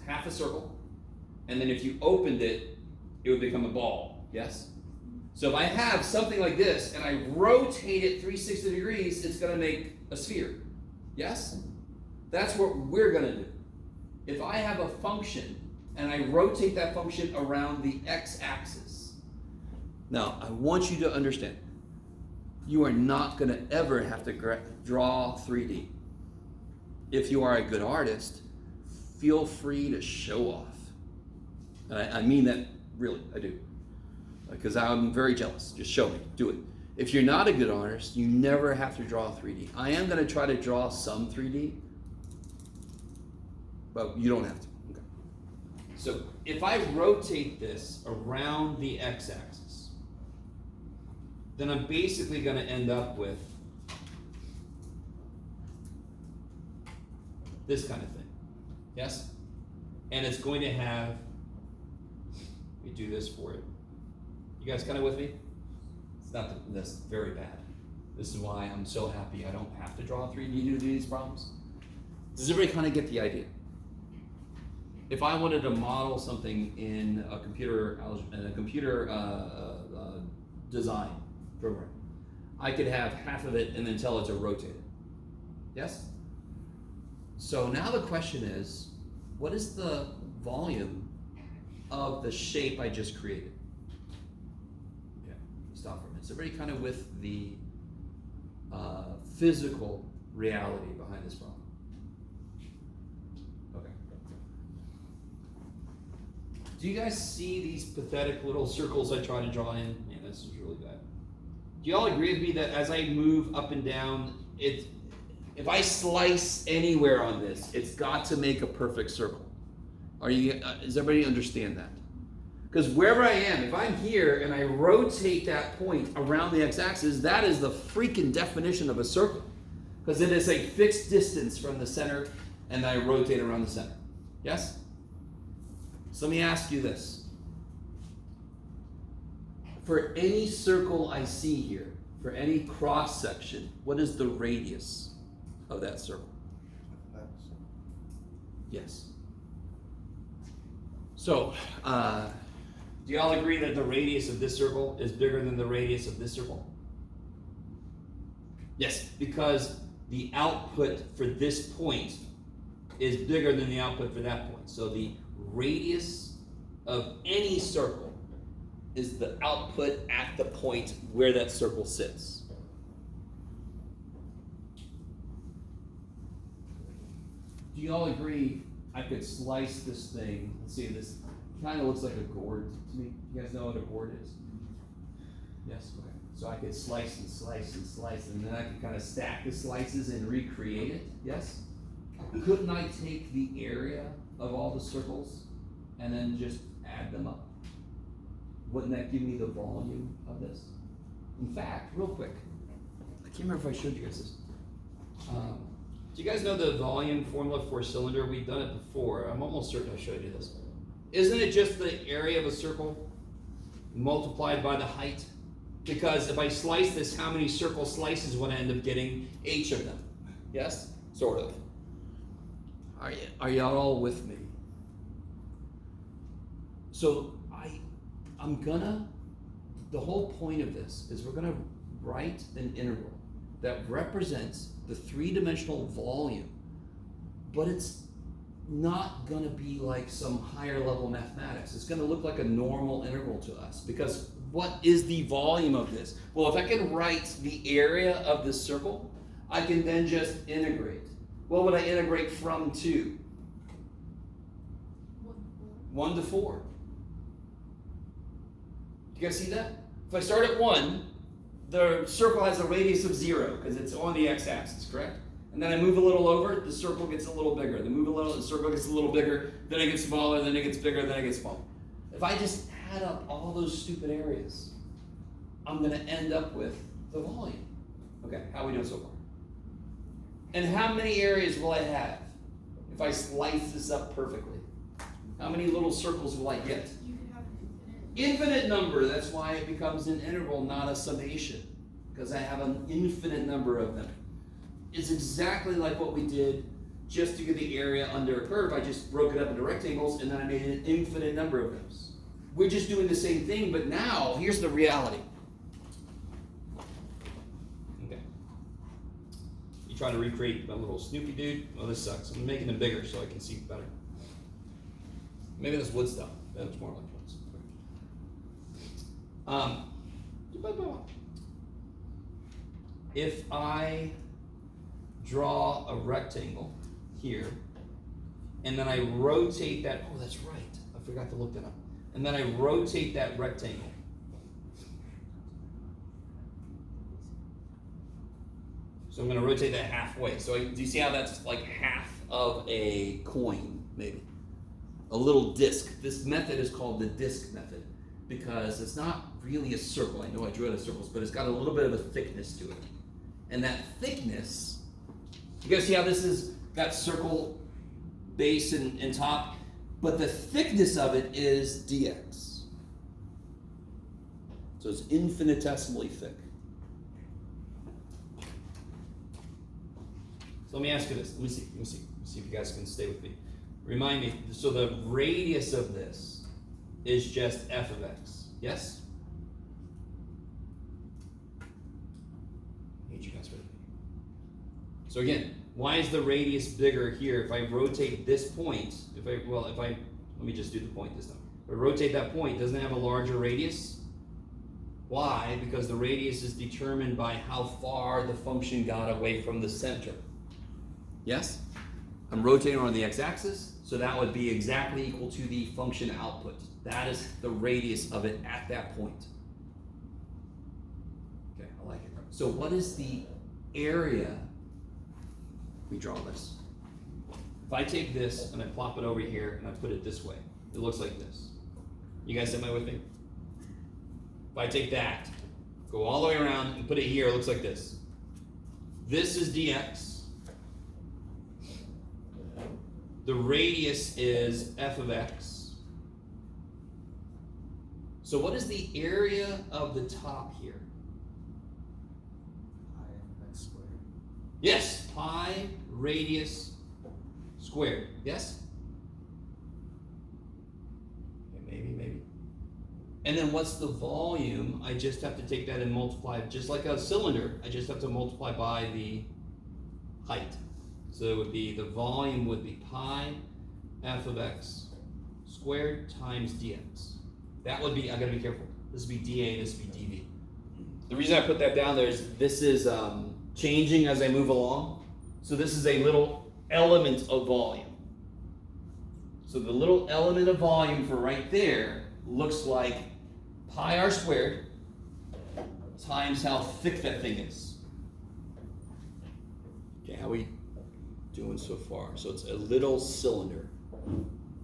half a circle. And then if you opened it, it would become a ball, yes? So if I have something like this and I rotate it 360 degrees, it's gonna make a sphere. Yes? That's what we're gonna do. If I have a function and I rotate that function around the x-axis. Now, I want you to understand, you are not gonna ever have to draw 3D. If you are a good artist, feel free to show off. And I mean that really, I do. Because I'm very jealous. Just show me, do it. If you're not a good artist, you never have to draw 3D. I am going to try to draw some 3D, but you don't have to. Okay. So if I rotate this around the x-axis, then I'm basically going to end up with this kind of thing. Yes? And it's going to have, let me do this for it. You guys kind of with me? It's not that's very bad. This is why I'm so happy I don't have to draw 3D to do these problems. Does everybody kind of get the idea? If I wanted to model something in a computer design program, I could have half of it and then tell it to rotate it. Yes? So now the question is, what is the volume of the shape I just created? Stop for a minute. So everybody kind of with the physical reality behind this problem. Okay. Do you guys see these pathetic little circles I try to draw in? Man, this is really bad. Do you all agree with me that as I move up and down, if I slice anywhere on this, it's got to make a perfect circle? Does everybody understand that? Because wherever I am, if I'm here and I rotate that point around the x-axis, that is the freaking definition of a circle. Because it is a fixed distance from the center, and I rotate around the center. Yes? So let me ask you this. For any circle I see here, for any cross section, what is the radius of that circle? Yes. So, do y'all agree that the radius of this circle is bigger than the radius of this circle? Yes, because the output for this point is bigger than the output for that point. So the radius of any circle is the output at the point where that circle sits. Do you all agree I could slice this thing? Let's see, this kind of looks like a gourd to me. You guys know what a gourd is? Yes, okay. So I could slice and slice and slice, and then I could kind of stack the slices and recreate it, yes? Couldn't I take the area of all the circles and then just add them up? Wouldn't that give me the volume of this? In fact, real quick, I can't remember if I showed you guys this. Do you guys know the volume formula for a cylinder? We've done it before. I'm almost certain I showed you this. Isn't it just the area of a circle multiplied by the height? Because if I slice this, how many circle slices would I end up getting? H of them. Yes? Sort of. Are y'all all with me? So the whole point of this is we're gonna write an integral that represents the three-dimensional volume, but it's not gonna be like some higher level mathematics. It's gonna look like a normal integral to us, because what is the volume of this? Well, if I can write the area of this circle, I can then just integrate. What would I integrate from to? 1 to 4. Do you guys see that? If I start at 1, the circle has a radius of 0 because it's on the x-axis, correct? And then I move a little over, the circle gets a little bigger. Then move a little, the circle gets a little bigger. Then it gets smaller, then it gets bigger, then it gets smaller. If I just add up all those stupid areas, I'm going to end up with the volume. Okay, how are we doing so far? And how many areas will I have if I slice this up perfectly? How many little circles will I get? You could have an infinite. Infinite number. That's why it becomes an integral, not a summation, because I have an infinite number of them. It's exactly like what we did just to get the area under a curve. I just broke it up into rectangles, and then I made an infinite number of those. We're just doing the same thing, but now here's the reality. Okay. You try to recreate my little Snoopy dude. Oh, this sucks. I'm making them bigger so I can see better. Maybe this wood stuff. That's more like woods. If I draw a rectangle here, and then I rotate that, oh, that's right. I forgot to look that up. And then I rotate that rectangle. So I'm going to rotate that halfway. So do you see how that's like half of a coin, maybe? A little disc. This method is called the disc method because it's not really a circle. I know I drew it as circles, but it's got a little bit of a thickness to it. And that thickness, you guys see how this is got circle base and top, but the thickness of it is dx. So it's infinitesimally thick. So let me ask you this. Let me see if you guys can stay with me. Remind me, so the radius of this is just f of x, yes? I hate you guys for that. So again, why is the radius bigger here? If I rotate this point, let me just do the point this time. If I rotate that point, doesn't it have a larger radius? Why? Because the radius is determined by how far the function got away from the center. Yes? I'm rotating on the x-axis, so that would be exactly equal to the function output. That is the radius of it at that point. Okay, I like it. So what is the area? Let me draw this. If I take this and I plop it over here and I put it this way, it looks like this. You guys am I with me? If I take that, go all the way around and put it here, it looks like this. This is dx. The radius is f of x. So what is the area of the top here? Pi x squared. Yes, pi radius squared. Yes? Okay, maybe. And then what's the volume? I just have to take that and multiply, just like a cylinder, I just have to multiply by the height. So it would be, the volume would be pi f of x squared times dx. That would be, I gotta be careful. This would be dA, this would be dV. The reason I put that down there is this is changing as I move along. So this is a little element of volume. So the little element of volume for right there looks like pi r squared times how thick that thing is. Okay, how we doing so far? So it's a little cylinder,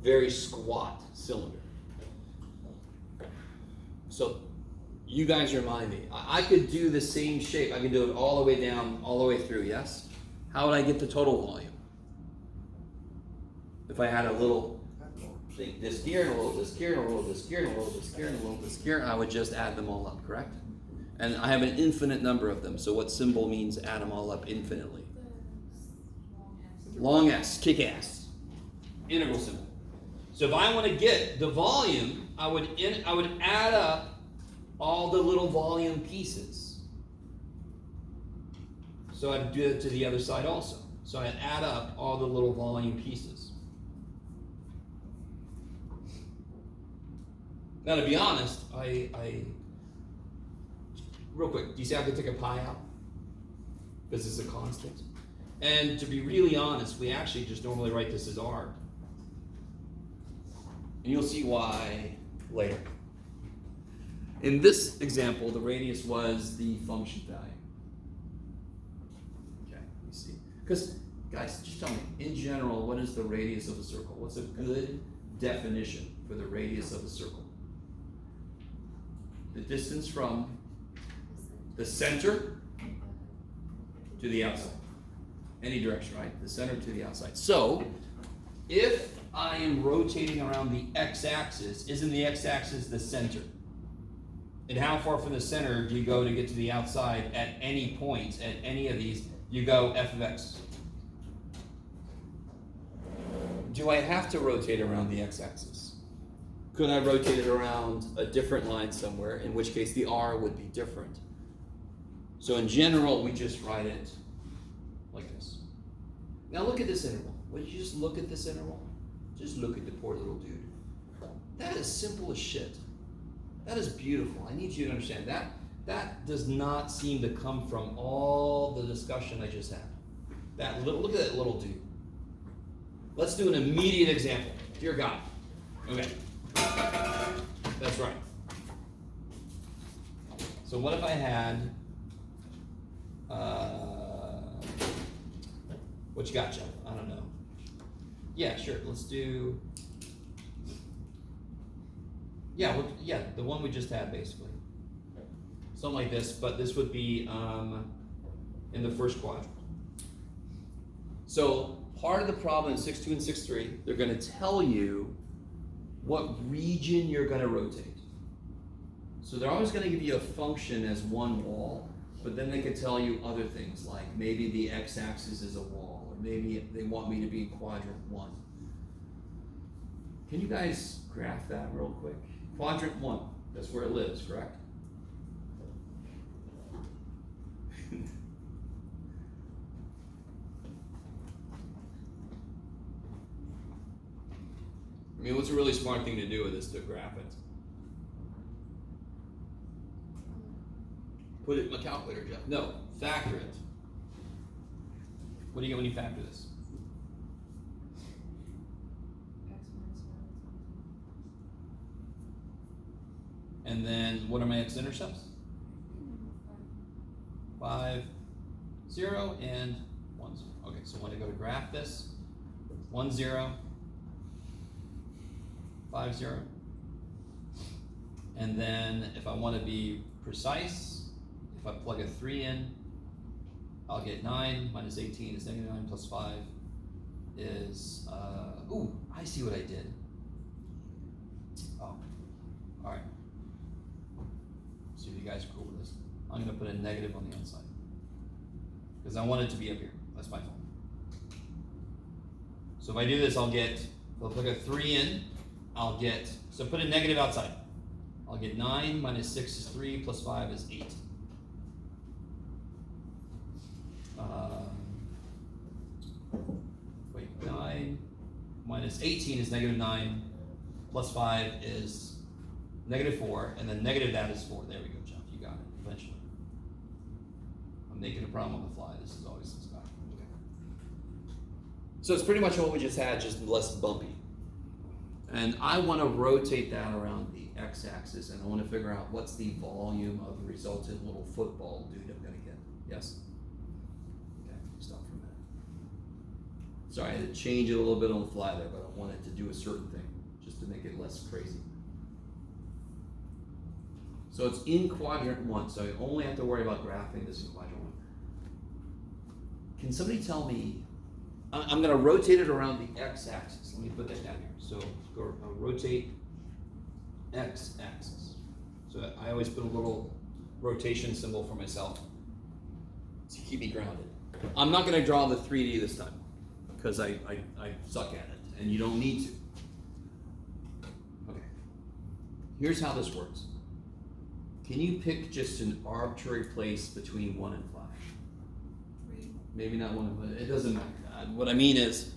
very squat cylinder. So you guys remind me, I could do the same shape. I could do it all the way down, all the way through, yes? How would I get the total volume? If I had a little thing, this here and a little this here and a little this here and a little this here and a little this here, I would just add them all up, correct? And I have an infinite number of them, so what symbol means add them all up infinitely? Long S, kick ass. Integral symbol. So if I want to get the volume, I would add up all the little volume pieces. So I'd do it to the other side also. So I'd add up all the little volume pieces. Now to be honest, real quick, do you see I could take a pi out? Because it's a constant. And to be really honest, we actually just normally write this as r. And you'll see why later. In this example, the radius was the function value. Okay, let me see. Because, guys, just tell me, in general, what is the radius of a circle? What's a good definition for the radius of a circle? The distance from the center to the outside. Any direction, right? The center to the outside. So, if I am rotating around the x-axis, isn't the x-axis the center? And how far from the center do you go to get to the outside at any point, at any of these? You go f of x. Do I have to rotate around the x-axis? Could I rotate it around a different line somewhere, in which case the r would be different? So in general, we just write it like this. Now look at this interval. Would you just look at this interval? Just look at the poor little dude. That is simple as shit. That is beautiful. I need you to understand that. That does not seem to come from all the discussion I just had. Look at that little dude. Let's do an immediate example. Dear God. Okay. That's right. So what if I had, what you got, Jeff? I don't know. Yeah, sure. Let's do. Yeah, the one we just had basically. Something like this, but this would be in the first quadrant. So part of the problem in 6.2 and 6.3, they're going to tell you what region you're going to rotate. So they're always going to give you a function as one wall, but then they could tell you other things like maybe the x-axis is a wall, or maybe they want me to be in quadrant 1. Can you guys graph that real quick? Quadrant 1, that's where it lives, correct? I mean, what's a really smart thing to do with this to graph it? Put it in my calculator, Jeff. No, factor it. What do you get when you factor this? And then what are my x-intercepts? 5, 0, and 1, 0. Okay, so when I go to graph this, 1, 0, 5, 0. And then if I want to be precise, if I plug a 3 in, I'll get 9 minus 18 is negative 9 plus 5 is, ooh, I see what I did. Oh, all right. See if you guys are cool with this. I'm going to put a negative on the inside because I want it to be up here. That's my fault. So if I do this, I'll plug a 3 in, I'll get, so put a negative outside. I'll get 9 minus 6 is 3 plus 5 is 8. minus 18 is negative 9, plus 5 is negative 4, and then negative that is 4. There we go, Jeff. You got it eventually. I'm making a problem on the fly. This is always this guy. Okay. So it's pretty much what we just had, just less bumpy. And I want to rotate that around the x-axis, and I want to figure out what's the volume of the resultant little football dude I'm going to get. Yes? Okay, stop for a minute. Sorry, I had to change it a little bit on the fly there, but I wanted to do a certain thing, just to make it less crazy. So it's in quadrant 1, so I only have to worry about graphing this in quadrant 1. Can somebody tell me, I'm going to rotate it around the x-axis. Let me put that down here. So go rotate x-axis. So I always put a little rotation symbol for myself to keep me grounded. I'm not going to draw the 3D this time because I suck at it, and you don't need to. Okay. Here's how this works. Can you pick just an arbitrary place between 1 and 5? 3. Maybe not 1, but it doesn't matter. What I mean is,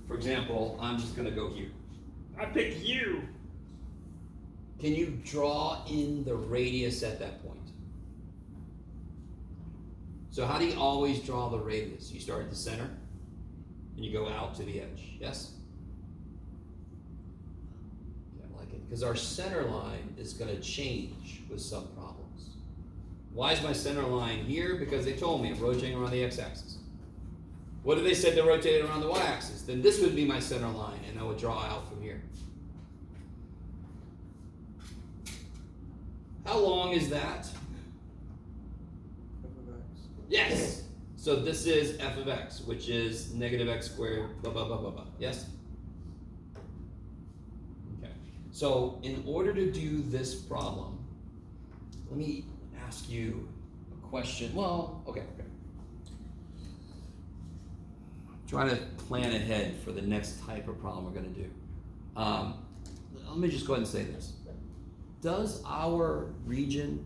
for example, I'm just going to go here. I pick you. Can you draw in the radius at that point? So how do you always draw the radius? You start at the center, and you go out to the edge. Yes? Yeah, I like it. Because our center line is going to change with some problems. Why is my center line here? Because they told me I'm rotating around the x-axis. What if they said to rotate it around the y-axis? Then this would be my center line, and I would draw out from here. How long is that? F of x. Yes! So this is f of x, which is negative x squared, blah, blah, blah, blah, blah. Yes? Okay. So in order to do this problem, let me ask you a question. Well, okay. Trying to plan ahead for the next type of problem we're going to do. Let me just go ahead and say this. Does our region,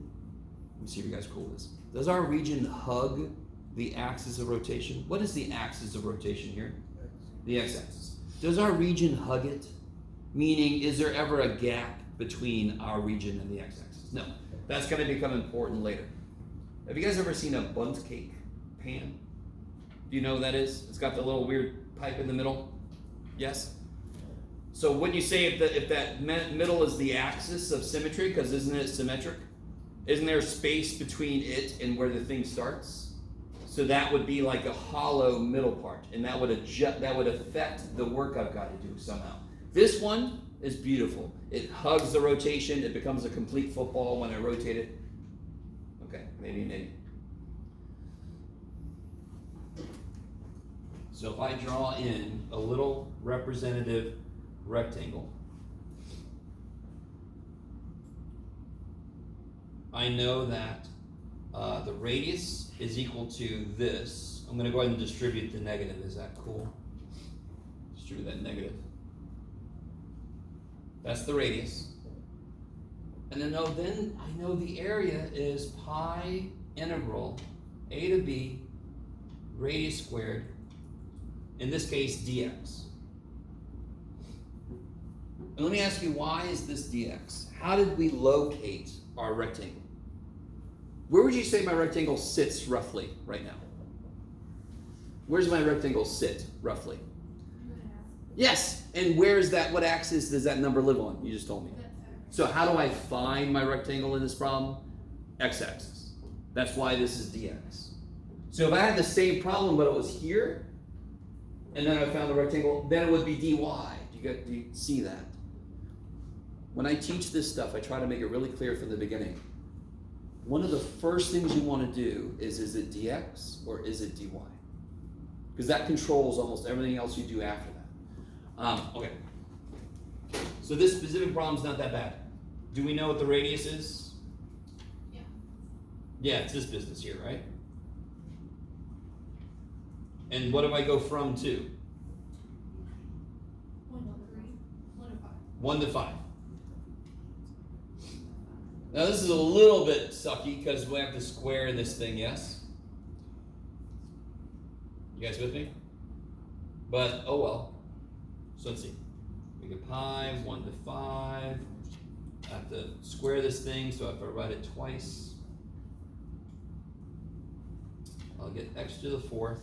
let me see if you guys are cool with this. Does our region hug the axis of rotation? What is the axis of rotation here? X. The x-axis. Does our region hug it? Meaning, is there ever a gap between our region and the x-axis? No. That's going to become important later. Have you guys ever seen a bundt cake pan? Do you know what that is? It's got the little weird pipe in the middle. Yes? So wouldn't you say if that middle is the axis of symmetry, because isn't it symmetric? Isn't there space between it and where the thing starts? So that would be like a hollow middle part, and that would affect the work I've got to do somehow. This one is beautiful. It hugs the rotation. It becomes a complete football when I rotate it. Okay, maybe. So if I draw in a little representative rectangle, I know that the radius is equal to this. I'm going to go ahead and distribute the negative. Is that cool? Distribute that negative. That's the radius. And then I know the area is pi integral a to b radius squared, in this case dx. And let me ask you, why is this dx? How did we locate our rectangle? Where would you say my rectangle sits roughly right now? Where's my rectangle sit roughly? Yes, and where's that, what axis does that number live on? You just told me. So how do I find my rectangle in this problem? X-axis. That's why this is dx. So if I had the same problem but it was here, and then I found the rectangle, then it would be dy. Do you see that? When I teach this stuff, I try to make it really clear from the beginning. One of the first things you want to do is it dx or is it dy? Because that controls almost everything else you do after that. Okay. So this specific problem's not that bad. Do we know what the radius is? Yeah. Yeah, it's this business here, right? And what do I go from to? 1 to 3. 1 to 5. 1 to 5. Now this is a little bit sucky because we have to square this thing, yes? You guys with me? But, oh well. So let's see. We get pi 1 to 5. I have to square this thing, so if I write it twice, I'll get x to the 4th.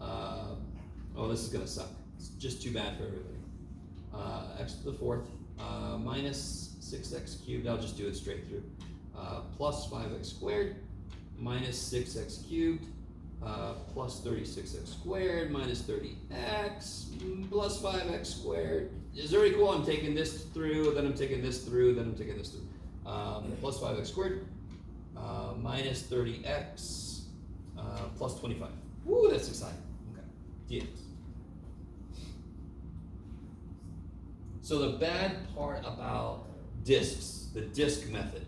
Oh, this is gonna suck. It's just too bad for everybody. X to the 4th minus 6x cubed. I'll just do it straight through. Plus 5x squared minus 6x cubed plus 36x squared minus 30x plus 5x squared. Is there equal? I'm taking this through, then I'm taking this through, then I'm taking this through. Plus 5x squared minus 30x plus 25. Woo, that's exciting. Okay, dx. So the bad part about disks, the disk method,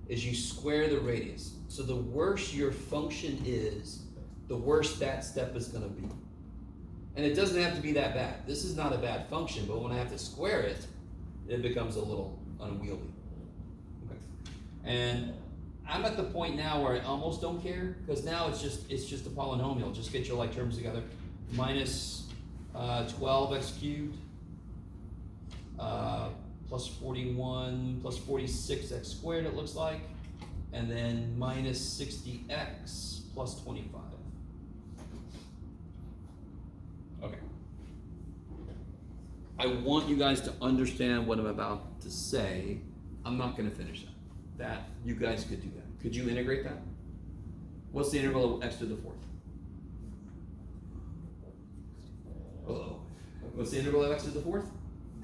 is you square the radius. So the worse your function is, the worse that step is going to be. And it doesn't have to be that bad. This is not a bad function, but when I have to square it, it becomes a little unwieldy. Okay. And I'm at the point now where I almost don't care, because now it's just a polynomial. Just get your like terms together. Minus 12x cubed plus 41 plus 46x squared, it looks like, and then minus 60x plus 25. Okay. I want you guys to understand what I'm about to say. I'm not going to finish that. That you guys could do that. Could you integrate that? What's the integral of x to the 4th? Uh-oh. What's the integral of x to the 4th?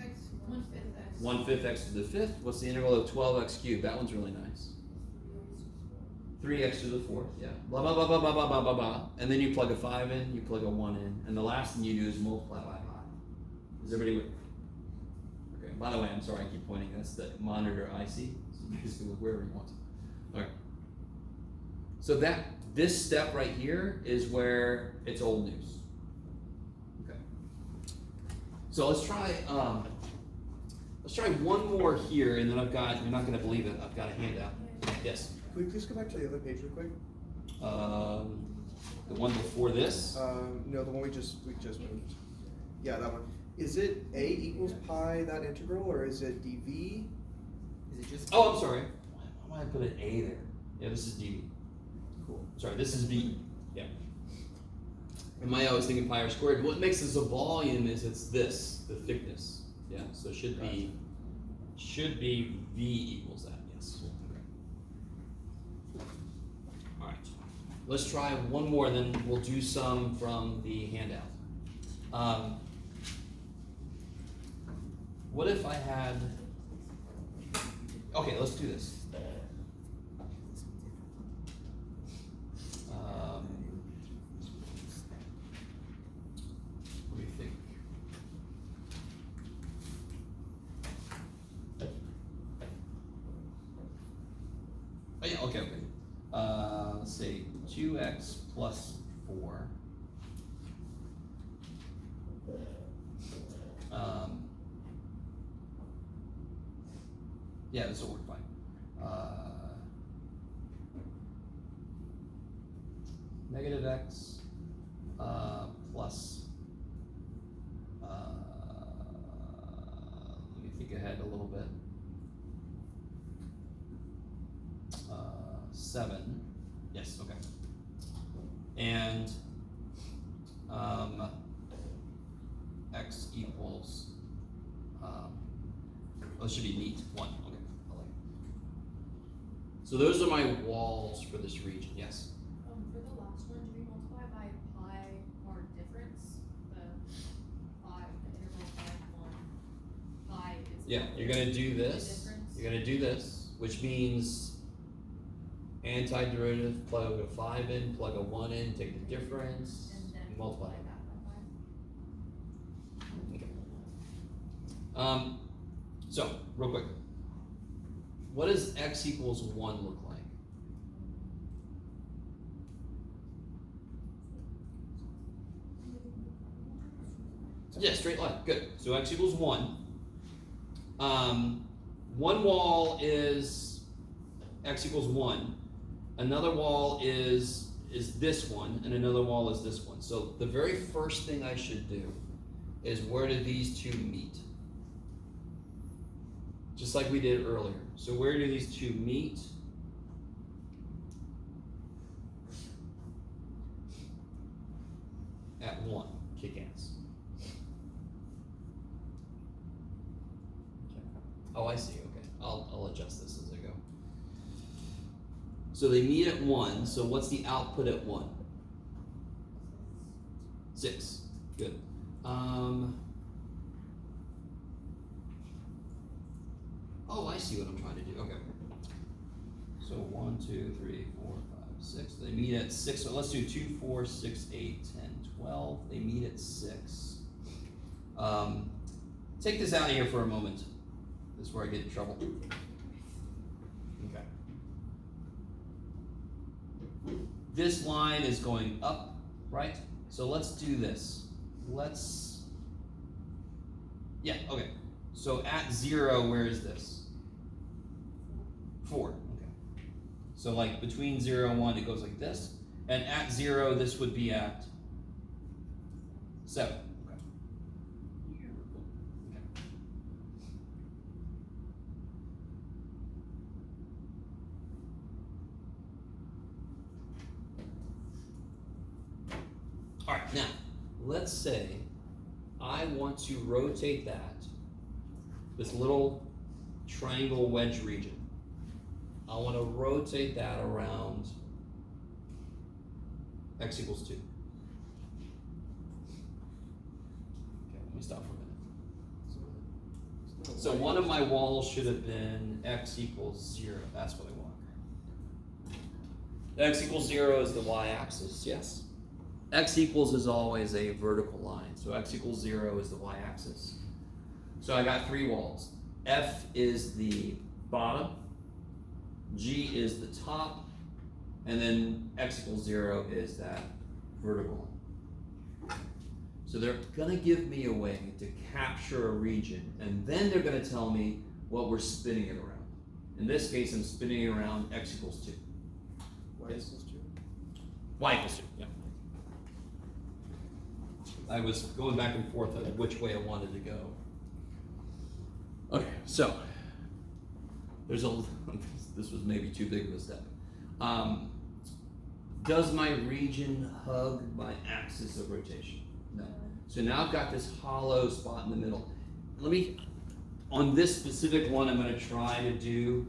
X 1/5 x. 1/5 x to the 5th. What's the integral of 12x cubed? That one's really nice. 3x to the 4th, yeah. Blah, blah, blah, blah, blah, blah, blah, blah, blah. And then you plug a 5 in, you plug a 1 in, and the last thing you do is multiply by pi. Is everybody with me? Okay, by the way, I'm sorry I keep pointing. That's the monitor I see. So you guys can look wherever you want to. All right. So this step right here is where it's old news. Okay. So let's try one more here, and then I've got, you're not gonna believe it, I've got a handout. Yes. Could we please go back to the other page real quick? The one before this? No, the one we just moved. Yeah, that one. Is it a equals pi that integral, or is it dv? Is it just? Oh, I'm sorry. Why did I put an A there? Yeah, this is dv. Cool. Sorry, this is v. Yeah. Am I always thinking pi r squared? What makes this a volume is it's this, the thickness. Yeah, so it should be v equals that. Yes. Okay. All right. Let's try one more, then we'll do some from the handout. What if I had? Okay, let's do this. What do you think? Oh yeah, okay. Let's say 2x plus 4. Yeah, this will work fine. Negative x plus, let me think ahead a little bit. 7, yes, okay. And x equals, oh, it should be neat, 1, okay, I like it. So those are my walls for this region, yes? For the last one, do we multiply by pi or difference? The integral pi is. Yeah, you're gonna do this, difference. you're gonna do this, which means antiderivative, plug a 5 in, plug a 1 in, take the difference, And then multiply. that by pi. So, real quick, what does x equals 1 look like? Yeah, straight line, good. So x equals 1. One wall is x equals 1. Another wall is this one, and another wall is this one. So the very first thing I should do is where do these two meet? Just like we did earlier. So where do these two meet? At 1, kick-ass. Okay. Oh, I see, okay. I'll adjust this as I go. So they meet at 1, so what's the output at 1? 6, good. Oh, I see what I'm trying to do, okay. So 1, 2, 3, 4, 5, 6. They meet at 6, so let's do 2, 4, 6, 8, 10, 12. They meet at 6. Take this out of here for a moment. This is where I get in trouble. Okay. This line is going up, right? So let's do this. Yeah, okay. So at 0, where is this? 4, okay. So like between 0 and 1, it goes like this. And at 0, this would be at 7, okay. All right, now, let's say I want to rotate this little triangle wedge region. I want to rotate that around x equals 2. Okay, let me stop for a minute. So one of my walls should have been x equals 0. That's what I want. X equals 0 is the y-axis, yes? X equals is always a vertical line. So x equals 0 is the y-axis. So I got 3 walls. F is the bottom, G is the top, and then x equals 0 is that vertical line. So they're gonna give me a way to capture a region, and then they're gonna tell me what we're spinning it around. In this case, I'm spinning it around x equals 2. Y equals 2. Y equals 2, yeah. I was going back and forth on which way I wanted to go. Okay, so there's this was maybe too big of a step. Does my region hug my axis of rotation? No. So now I've got this hollow spot in the middle. On this specific one, I'm gonna try to do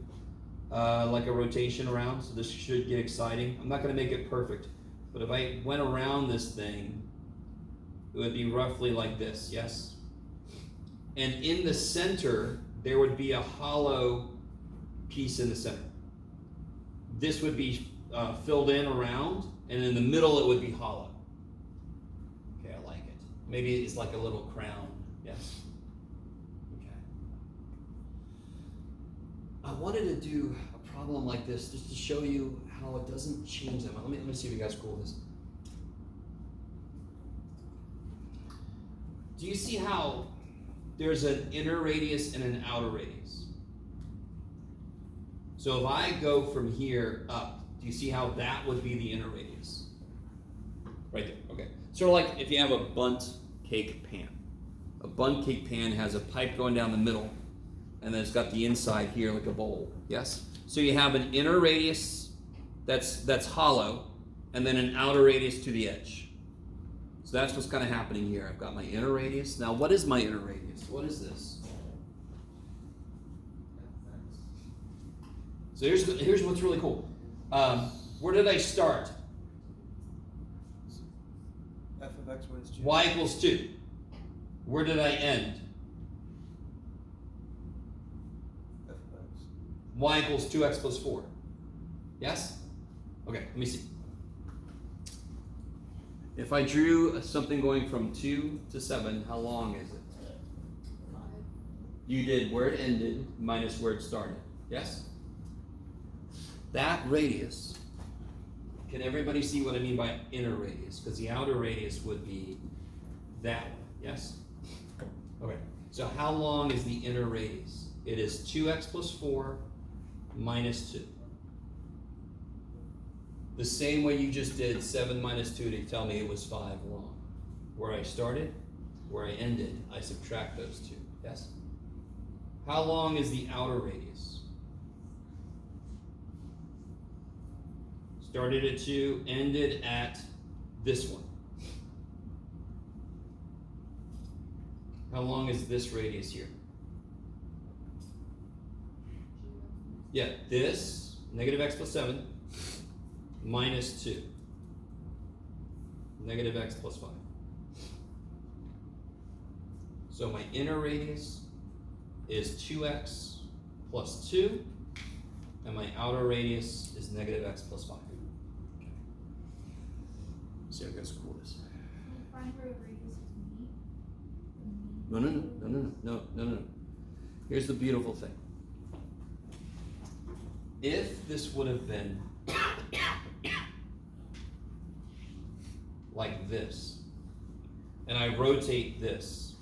like a rotation around, so this should get exciting. I'm not gonna make it perfect, but if I went around this thing, it would be roughly like this, yes? And in the center, there would be a hollow piece in the center. This would be filled in around, and in the middle it would be hollow. Okay, I like it. Maybe it's like a little crown, yes? Okay. I wanted to do a problem like this just to show you how it doesn't change that much. Let me see if you guys are cool with this. Do you see how there's an inner radius and an outer radius? So if I go from here up, do you see how that would be the inner radius? Right there, okay. Sort of like if you have a bundt cake pan. A bundt cake pan has a pipe going down the middle, and then it's got the inside here like a bowl, yes? So you have an inner radius that's hollow, and then an outer radius to the edge. So that's what's kind of happening here. I've got my inner radius. Now, what is my inner radius? What is this? So here's what's really cool. Where did I start? F of x minus 2. Y equals 2. Where did I end? F of x. Y equals 2x plus 4. Yes? Okay, let me see. If I drew something going from 2 to 7, how long is it? 5. You did where it ended minus where it started. Yes? That radius, can everybody see what I mean by inner radius? Because the outer radius would be that one. Yes? Okay. So how long is the inner radius? It is 2x plus 4 minus 2. The same way you just did 7 minus 2 to tell me it was 5 long. Where I started. where I ended, I subtract those two. Yes? How long is the outer radius? Started at 2, ended at this one. How long is this radius here? Yeah, this, negative x plus 7, minus 2. Negative x plus 5. So my inner radius is 2x plus 2, and my outer radius is negative x plus 5. Okay. See how guys cool this. Find where the radius is me. No. Here's the beautiful thing. If this would have been like this, and I rotate this,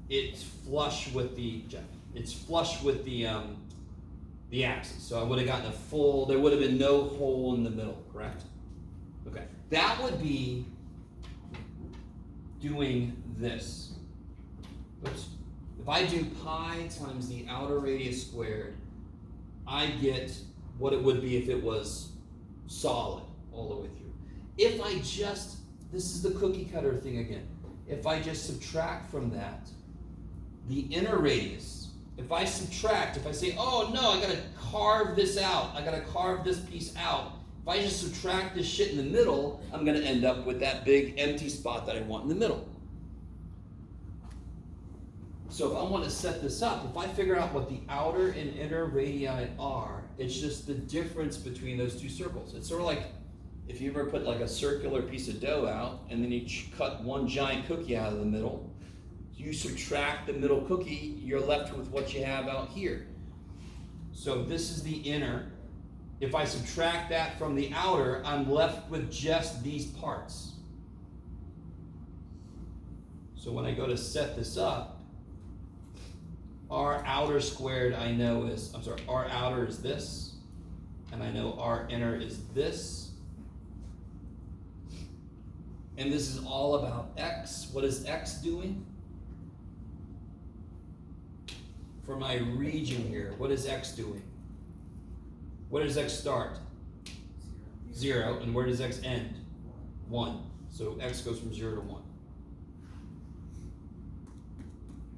it's flush with the axis. So I would have gotten a full, there would have been no hole in the middle, correct? Okay. That would be doing this. Oops. If I do pi times the outer radius squared, I get what it would be if it was solid all the way through. If I just, this is the cookie cutter thing again, if I just subtract from that the inner radius, if I subtract, if I say, oh no, I gotta carve this out, I gotta carve this piece out, if I just subtract this shit in the middle, I'm gonna end up with that big empty spot that I want in the middle. So if I want to set this up, if I figure out what the outer and inner radii are, it's just the difference between those two circles. It's sort of like if you ever put like a circular piece of dough out and then you cut one giant cookie out of the middle, you subtract the middle cookie, you're left with what you have out here. So this is the inner. If I subtract that from the outer, I'm left with just these parts. So when I go to set this up, our outer squared I know is, our outer is this, and I know our inner is this. And this is all about x. What is x doing? For my region here, what is x doing? Where does x start? 0. And where does x end? 1. So x goes from 0 to 1.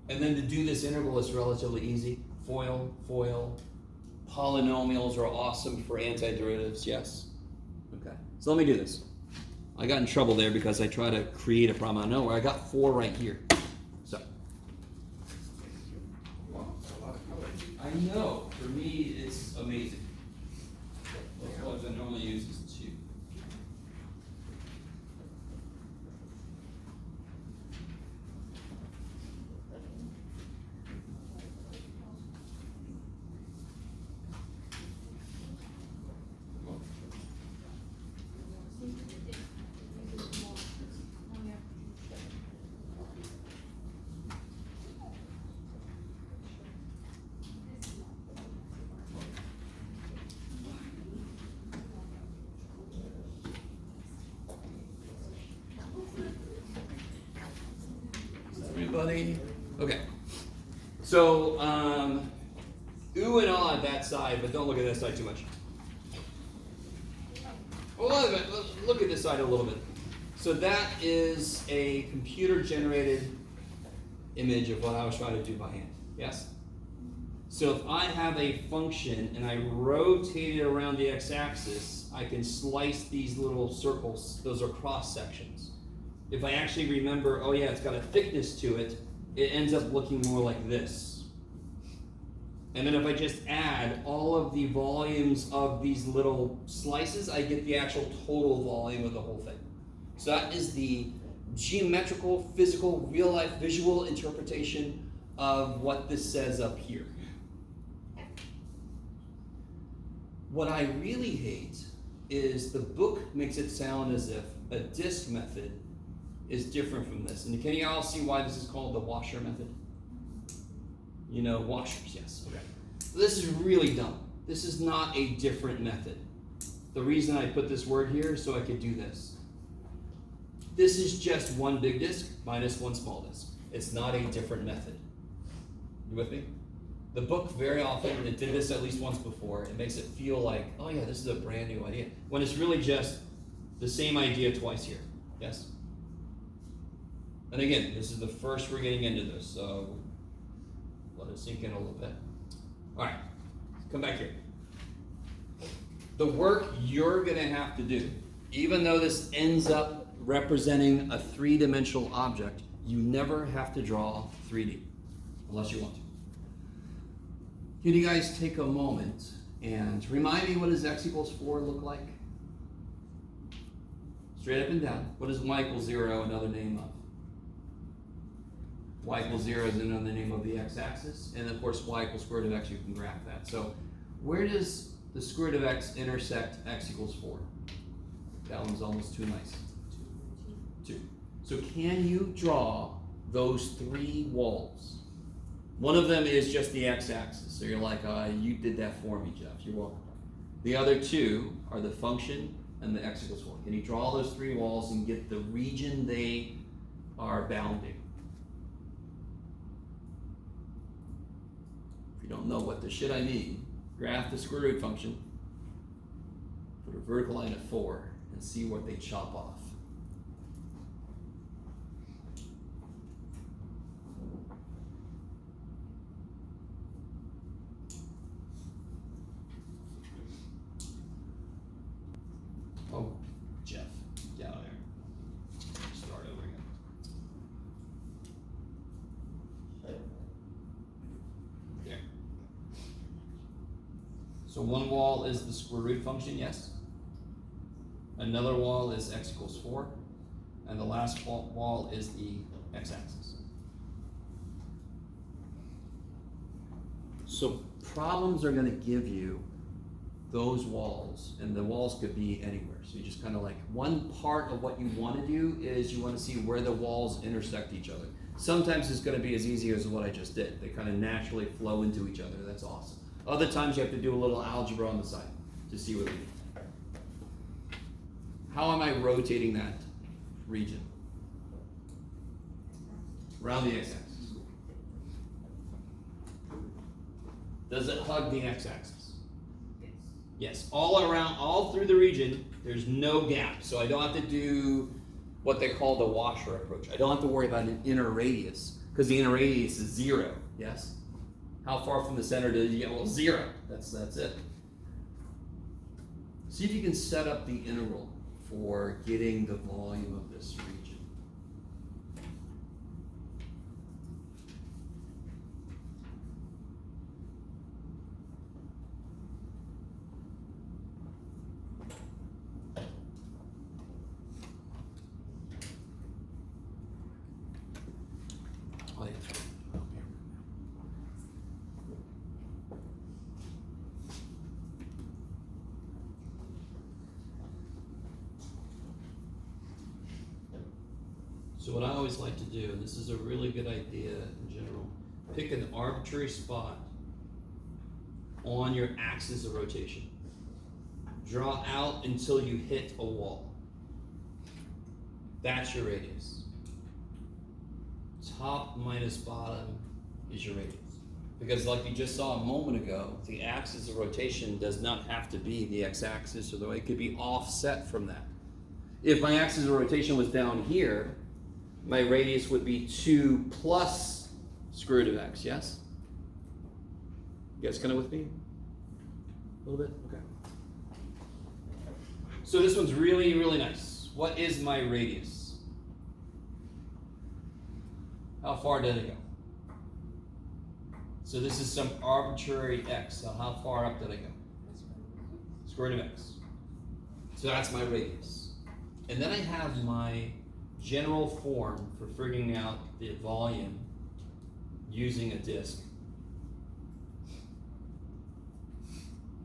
And then to do this integral is relatively easy. FOIL, FOIL. Polynomials are awesome for antiderivatives, yes? Okay, so let me do this. I got in trouble there because I tried to create a problem out of nowhere. I got 4 right here. So. I know, for me it's amazing. Those ones I normally use is 2. Everybody? Okay. So, ooh and ah at that side, but don't look at that side too much. Well, look at this side a little bit. So that is a computer-generated image of what I was trying to do by hand. Yes? So if I have a function and I rotate it around the x-axis, I can slice these little circles. Those are cross-sections. If I actually remember, oh yeah, it's got a thickness to it, it ends up looking more like this. And then if I just add all of the volumes of these little slices, I get the actual total volume of the whole thing. So that is the geometrical, physical, real-life, visual interpretation of what this says up here. What I really hate is the book makes it sound as if a disk method is different from this. And can you all see why this is called the washer method? You know, washers, yes, okay. This is really dumb. This is not a different method. The reason I put this word here is so I could do this. This is just one big disk minus one small disk. It's not a different method. You with me? The book very often, it did this at least once before, it makes it feel like, oh yeah, this is a brand new idea. When it's really just the same idea twice here. Yes? And again, this is the first we're getting into this, so let it sink in a little bit. Alright, come back here. The work you're gonna have to do, even though this ends up representing a three-dimensional object, you never have to draw 3D, unless you want to. Can you guys take a moment and remind me, what does x equals 4 look like? Straight up and down. What is y equals 0 another name of? Y equals 0 is another name of the x-axis, and of course y equals square root of x, you can graph that. So where does the square root of x intersect x equals 4? That one's almost too nice. 2. So can you draw those 3 walls? One of them is just the x-axis, so you're like, you did that for me, Jeff, you're welcome. The other 2 are the function and the x equals 4. Can you draw those 3 walls and get the region they are bounding? If you don't know what the shit I mean, graph the square root function, put a vertical line at 4, and see what they chop off. Oh, Jeff, get out of there. Start over again. There. So one wall is the square root function, yes? Another wall is x equals 4. And the last wall is the x-axis. So problems are going to give you those walls, and the walls could be anywhere. So you just kind of like, one part of what you want to do is you want to see where the walls intersect each other. Sometimes it's going to be as easy as what I just did. They kind of naturally flow into each other. That's awesome. Other times you have to do a little algebra on the side to see what they mean. How am I rotating that region? Around the x-axis. Does it hug the x-axis? Yes, all around, all through the region, there's no gap. So I don't have to do what they call the washer approach. I don't have to worry about an inner radius, because the inner radius is 0, yes? How far from the center did you get? Well, 0, that's it. See if you can set up the integral for getting the volume of this region. Oh, yeah, that's right. Oh, here. So what I always like to do, and this is a really good idea in general, pick an arbitrary spot on your axis of rotation. Draw out until you hit a wall. That's your radius. Top minus bottom is your radius. Because like you just saw a moment ago, the axis of rotation does not have to be the x-axis, although it could be offset from that. If my axis of rotation was down here, my radius would be 2 plus square root of x, yes? You guys kind of with me? A little bit? Okay. So this one's really, really nice. What is my radius? How far did it go? So this is some arbitrary x. So how far up did I go? Square root of x. So that's my radius. And then I have my general form for figuring out the volume using a disk.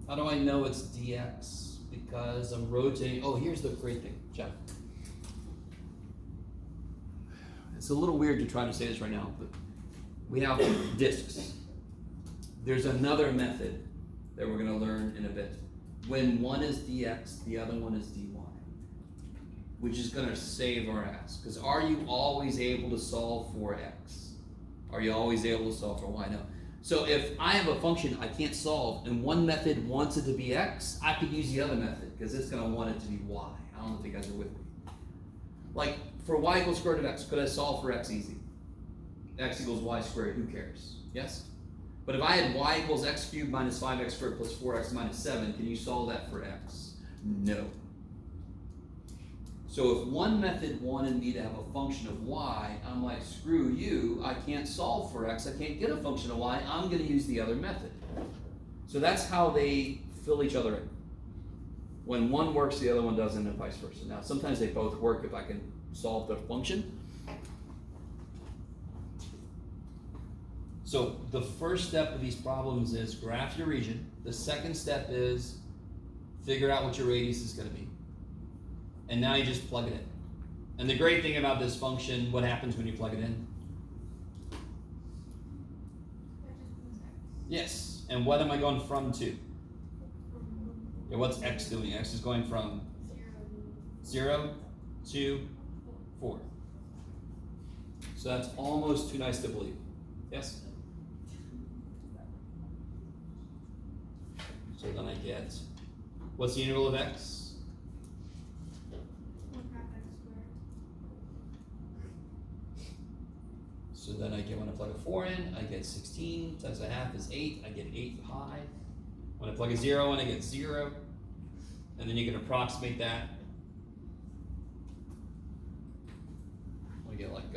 How do I know it's dx? Because I'm rotating. Oh, here's the great thing, Jeff. It's a little weird to try to say this right now, but we have disks. There's another method that we're going to learn in a bit. When one is dx, the other one is dy. which is gonna save our ass. Because are you always able to solve for x? Are you always able to solve for y? No. So if I have a function I can't solve and one method wants it to be x, I could use the other method because it's gonna want it to be y. I don't know if you guys are with me. Like for y equals square root of x, could I solve for x easy? X equals y squared, who cares? Yes? But if I had y equals x cubed minus 5x squared plus 4x minus 7, can you solve that for x? No. So if one method wanted me to have a function of y, I'm like, screw you, I can't solve for x, I can't get a function of y, I'm going to use the other method. So that's how they fill each other in. When one works, the other one doesn't, and vice versa. Now, sometimes they both work if I can solve the function. So the first step of these problems is graph your region. The second step is figure out what your radius is going to be. And now you just plug it in. And the great thing about this function, what happens when you plug it in? Yes. And what am I going from to? Yeah, what's x doing? X is going from 0 to 4. So that's almost too nice to believe. Yes? So then I get, what's the integral of x? 1/2 x squared. So then I get, when I plug a 4 in, I get 16 times a half is 8. I get 8 pi. When I plug a 0 in, I get 0. And then you can approximate that. I get like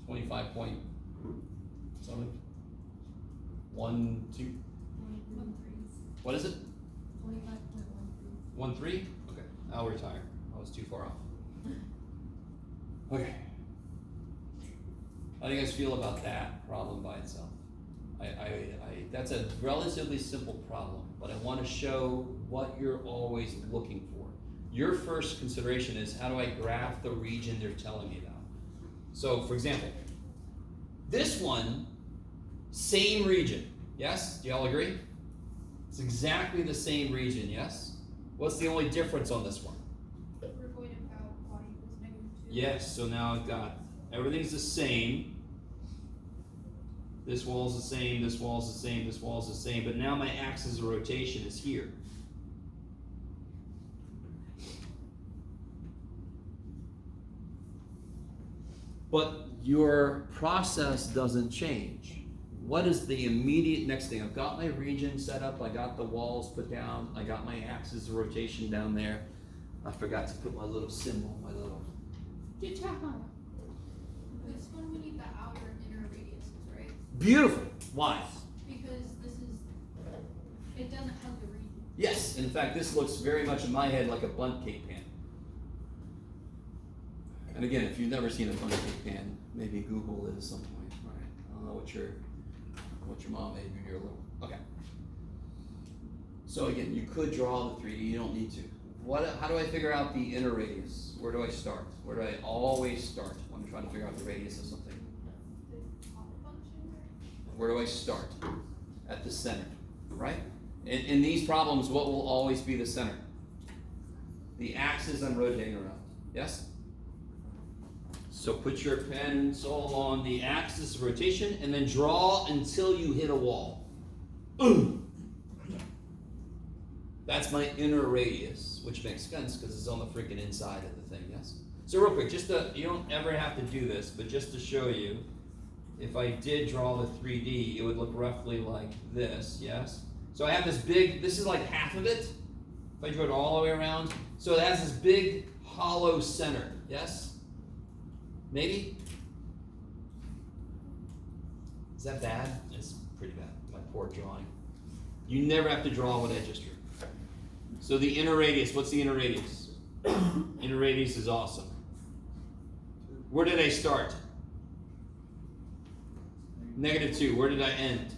25 point something. 1, 2. What is it? 1, 3? Okay, I'll retire. I was too far off. Okay. How do you guys feel about that problem by itself? That's a relatively simple problem, but I want to show what you're always looking for. Your first consideration is, how do I graph the region they're telling me about? So, for example, this one, same region, yes? Do y'all agree? It's exactly the same region, yes? What's the only difference on this one? We're going about y equals -2. Yes, so now I've got, everything's the same. This wall's the same, this wall's the same, this wall's the same, but now my axis of rotation is here. But your process doesn't change. What is the immediate next thing? I've got my region set up, I got the walls put down, I got my axis of rotation down there. I forgot to put my little symbol, my little guitar. This one we need the outer and inner radiuses, right? Beautiful. Why? Because this is, it doesn't hug the region. Yes, in fact, this looks very much in my head like a bundt cake pan. And again, if you've never seen a bundt cake pan, maybe Google it at some point. All right. I don't know what your mom made when you were little. Okay. So again, you could draw the 3D. You don't need to. How do I figure out the inner radius? Where do I start? Where do I always start when I'm trying to figure out the radius of something? The top function, Where do I start? At the center, right? In these problems, what will always be the center? The axis I'm rotating around, yes? So put your pencil on the axis of rotation and then draw until you hit a wall. That's my inner radius, which makes sense because it's on the freaking inside of the thing, yes? So real quick, you don't ever have to do this, but just to show you, if I did draw the 3D, it would look roughly like this, yes? So I have this big, this is like half of it, if I drew it all the way around. So it has this big hollow center, yes? Maybe? Is that bad? It's pretty bad, my poor drawing. You never have to draw what I just drew. So the inner radius, what's the inner radius? Inner radius is awesome. Where did I start? -2. Where did I end?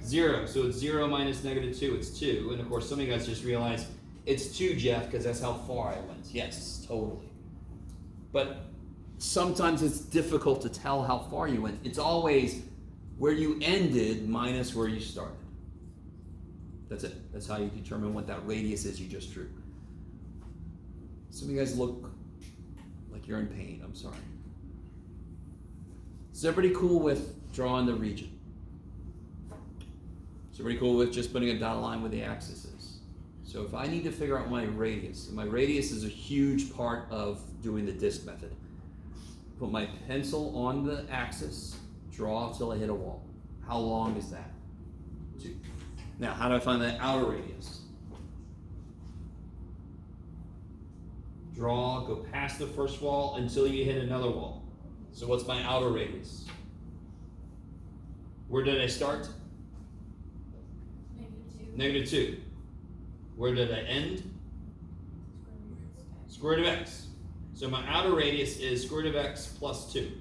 0. So it's 0 minus -2. It's 2. And of course, some of you guys just realized it's 2, Jeff, because that's how far I went. Yes, totally. But sometimes it's difficult to tell how far you went. It's always where you ended minus where you started. That's it. That's how you determine what that radius is you just drew. Some of you guys look like you're in pain. I'm sorry. Is everybody cool with drawing the region? Is everybody cool with just putting a dotted line where the axis is? So if I need to figure out my radius, and my radius is a huge part of doing the disc method. Put my pencil on the axis, draw till I hit a wall. How long is that? 2. Now, how do I find the outer radius? Draw, go past the first wall until you hit another wall. So what's my outer radius? Where did I start? -2. -2. Where did I end? Square root of x. So my outer radius is square root of x plus 2.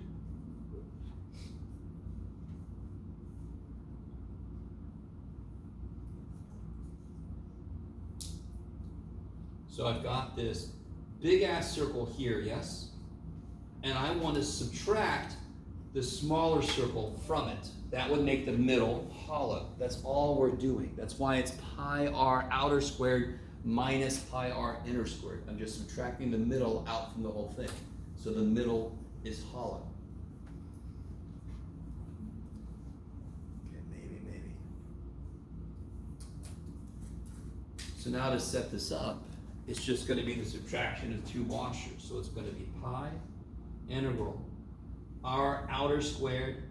So I've got this big ass circle here, yes? And I want to subtract the smaller circle from it. That would make the middle hollow. That's all we're doing. That's why it's pi r outer squared minus pi r inner squared. I'm just subtracting the middle out from the whole thing. So the middle is hollow. Okay, maybe. So now to set this up, it's just going to be the subtraction of 2 washers. So it's going to be pi integral r outer squared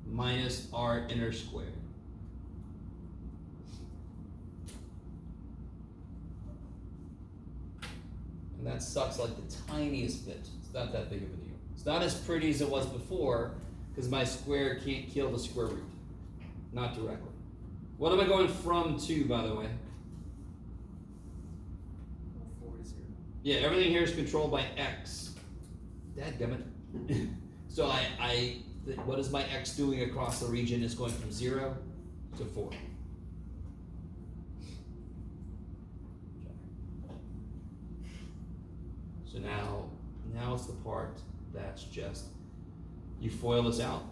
minus r inner squared. And that sucks like the tiniest bit. It's not that big of a deal. It's not as pretty as it was before because my square can't kill the square root. Not directly. What am I going from to, by the way? 4 to 0. Yeah, everything here is controlled by x. Dadgummit. So what is my x doing across the region? Is going from 0 to 4. So now it's the part that's just, you FOIL this out.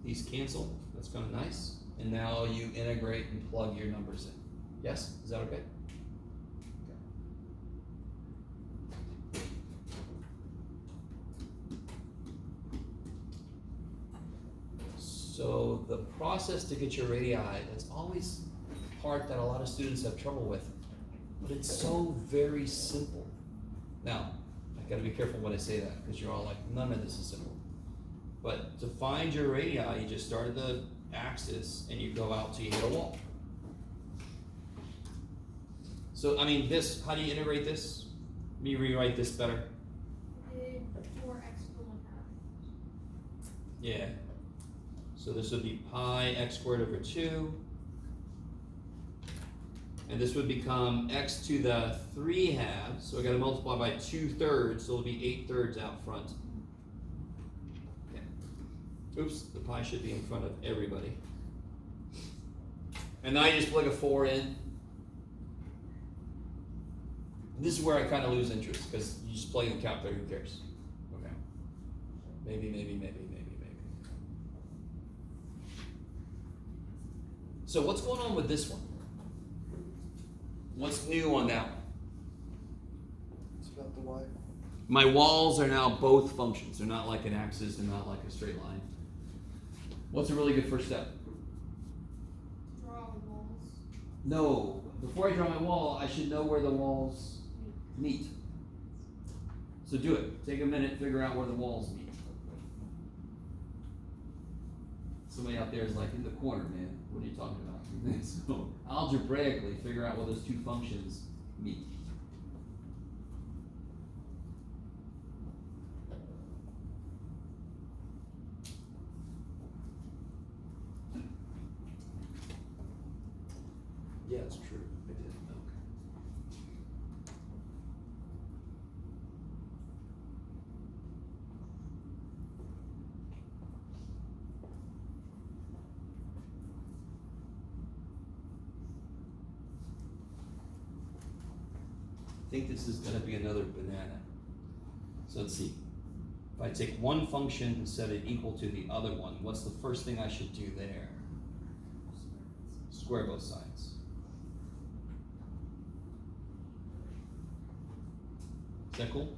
These cancel, that's kind of nice. And now you integrate and plug your numbers in. Yes, is that okay? So the process to get your radii, that's always the part that a lot of students have trouble with. But it's so very simple. Now, I gotta be careful when I say that, because you're all like, none of this is simple. But to find your radii, you just start at the axis and you go out till you hit a wall. So, I mean, this, how do you integrate this? Let me rewrite this better. Did 4x equal 1/2. Yeah. So this would be pi x squared over 2. And this would become x to the 3/2. So I gotta multiply by 2/3, so it'll be 8/3 out front. Okay. Oops, the pi should be in front of everybody. And now you just plug a 4 in. This is where I kind of lose interest, because you just plug in the calculator, who cares? Okay. Maybe. So what's going on with this one? What's new on that one? It's about the y. My walls are now both functions. They're not like an axis, they're not like a straight line. What's a really good first step? Draw walls. No, before I draw my wall, I should know where the walls meet. So do it. Take a minute, figure out where the walls meet. Somebody out there is like, in the corner, man. What are you talking about? So algebraically, figure out where those two functions meet. Yeah, it's true. I did. Okay. I think this is going to be another banana. So let's see. If I take one function and set it equal to the other one, what's the first thing I should do there? Square both sides. Is that cool?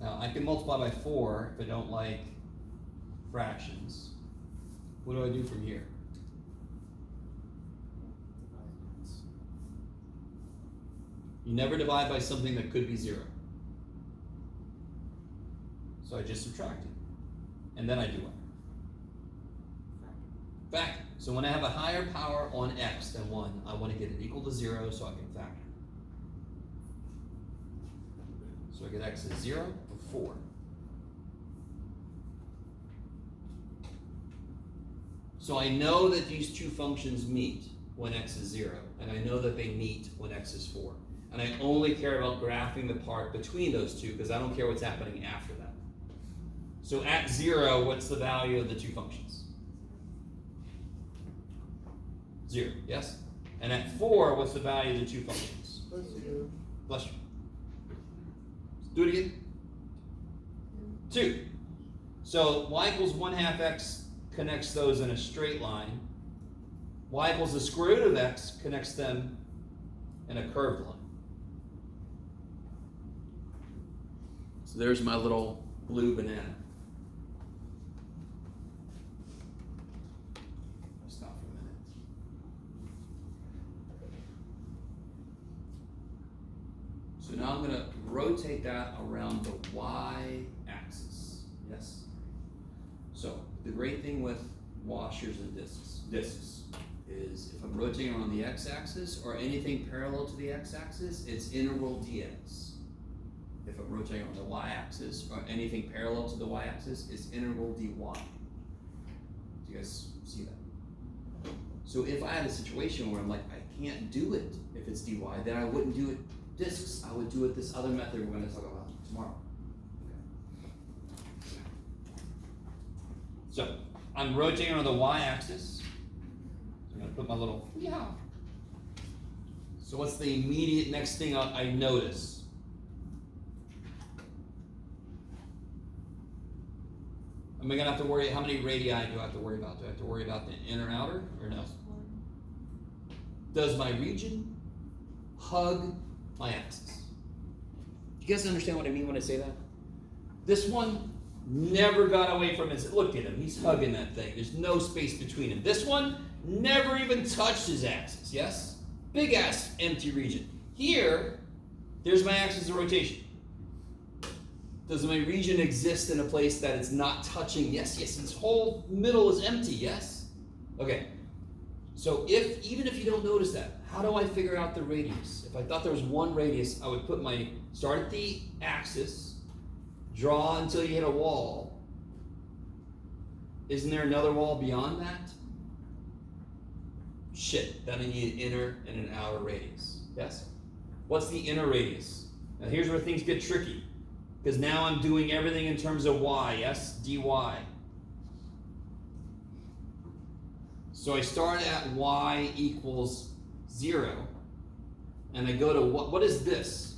Now I can multiply by 4 if I don't like fractions. What do I do from here? You never divide by something that could be 0. So I just subtract it. And then I do what? Factor. So when I have a higher power on x than 1, I want to get it equal to 0 so I can factor. So I get x is 0 or 4. So I know that these two functions meet when x is 0, and I know that they meet when x is 4. And I only care about graphing the part between those two because I don't care what's happening after that. So at 0, what's the value of the two functions? 0, yes? And at 4, what's the value of the two functions? Bless you. Do it again. 2. So y equals 1/2 x connects those in a straight line. Y equals the square root of x connects them in a curved line. So there's my little blue banana. Stop for a minute. So now I'm going to rotate that around the y-axis. Yes? So the great thing with washers and discs is if I'm rotating around the x-axis or anything parallel to the x-axis, it's integral dx. If I'm rotating on the y-axis or anything parallel to the y-axis, it's integral dy. Do you guys see that? So if I had a situation where I'm like, I can't do it if it's dy, then I wouldn't do it discs. I would do it this other method we're going to talk about tomorrow. Okay. So I'm rotating on the y-axis. So I'm going to put my little, yeah. So what's the immediate next thing I notice? Am I going to have to worry, how many radii do I have to worry about? Do I have to worry about the inner outer or no? Does my region hug my axis? You guys understand what I mean when I say that? This one never got away from his, look at him, he's hugging that thing. There's no space between him. This one never even touched his axis, yes? Big ass empty region. Here, there's my axis of rotation. Does my region exist in a place that it's not touching? Yes, this whole middle is empty, yes? Okay, so even if you don't notice that, how do I figure out the radius? If I thought there was one radius, I would start at the axis, draw until you hit a wall. Isn't there another wall beyond that? Shit, then I need an inner and an outer radius, yes? What's the inner radius? Now here's where things get tricky. Because now I'm doing everything in terms of y, yes? dy. So I start at y equals 0, and I go to what is this?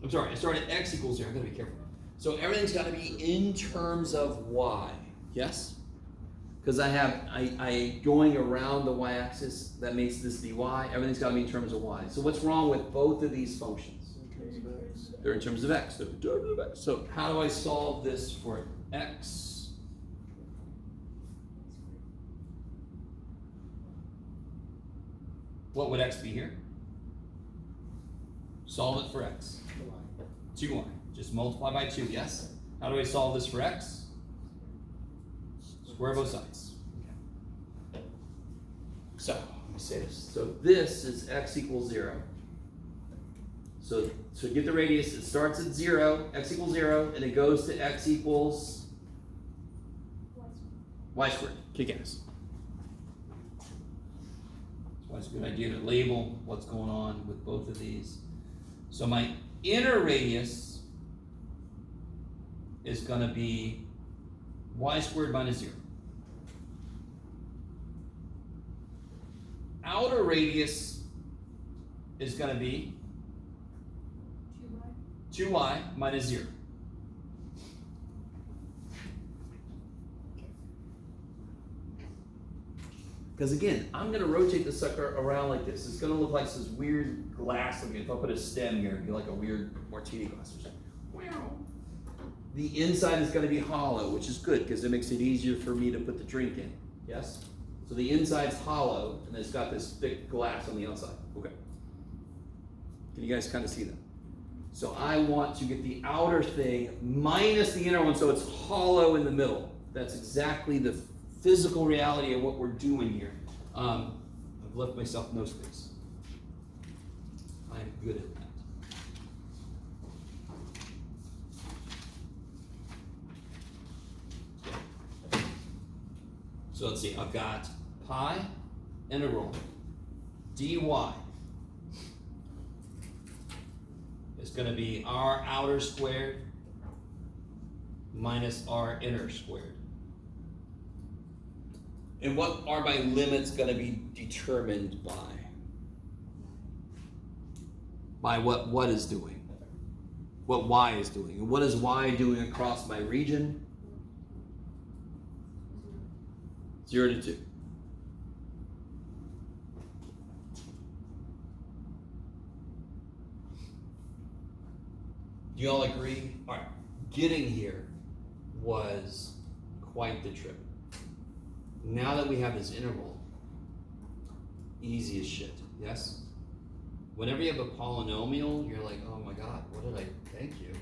I'm sorry, I start at x equals 0. I've got to be careful. So everything's got to be in terms of y, yes? Because I going around the y-axis, that makes this dy. Everything's got to be in terms of y. So what's wrong with both of these functions? They're in terms of x. They're in terms of x. So how do I solve this for x? What would x be here? Solve it for x. 2y. Just multiply by 2, yes? How do I solve this for x? Square both sides. Okay. So, let me say this. So this is x equals 0. So to get the radius, it starts at 0, x equals 0, and it goes to x equals y squared. Kick ass. That's why it's a good idea to label what's going on with both of these. So my inner radius is going to be y squared minus 0. Outer radius is gonna be 2y. 2y minus 0. Because again, I'm gonna rotate the sucker around like this. It's gonna look like this weird glass looking. If I put a stem here, it'd be like a weird martini glass or something. The inside is gonna be hollow, which is good because it makes it easier for me to put the drink in. Yes? So the inside's hollow and it's got this thick glass on the outside. Okay. Can you guys kind of see that? So I want to get the outer thing minus the inner one so it's hollow in the middle. That's exactly the physical reality of what we're doing here. I've left myself no space. I'm good at that. So let's see, I've got pi integral dy is going to be r outer squared minus r inner squared. And what are my limits going to be determined by? By what is doing. What y is doing. And what is y doing across my region? 0 to 2. Do you all agree? All right, getting here was quite the trip. Now that we have this interval, easy as shit, yes? Whenever you have a polynomial, you're like, oh my god, what did I thank you?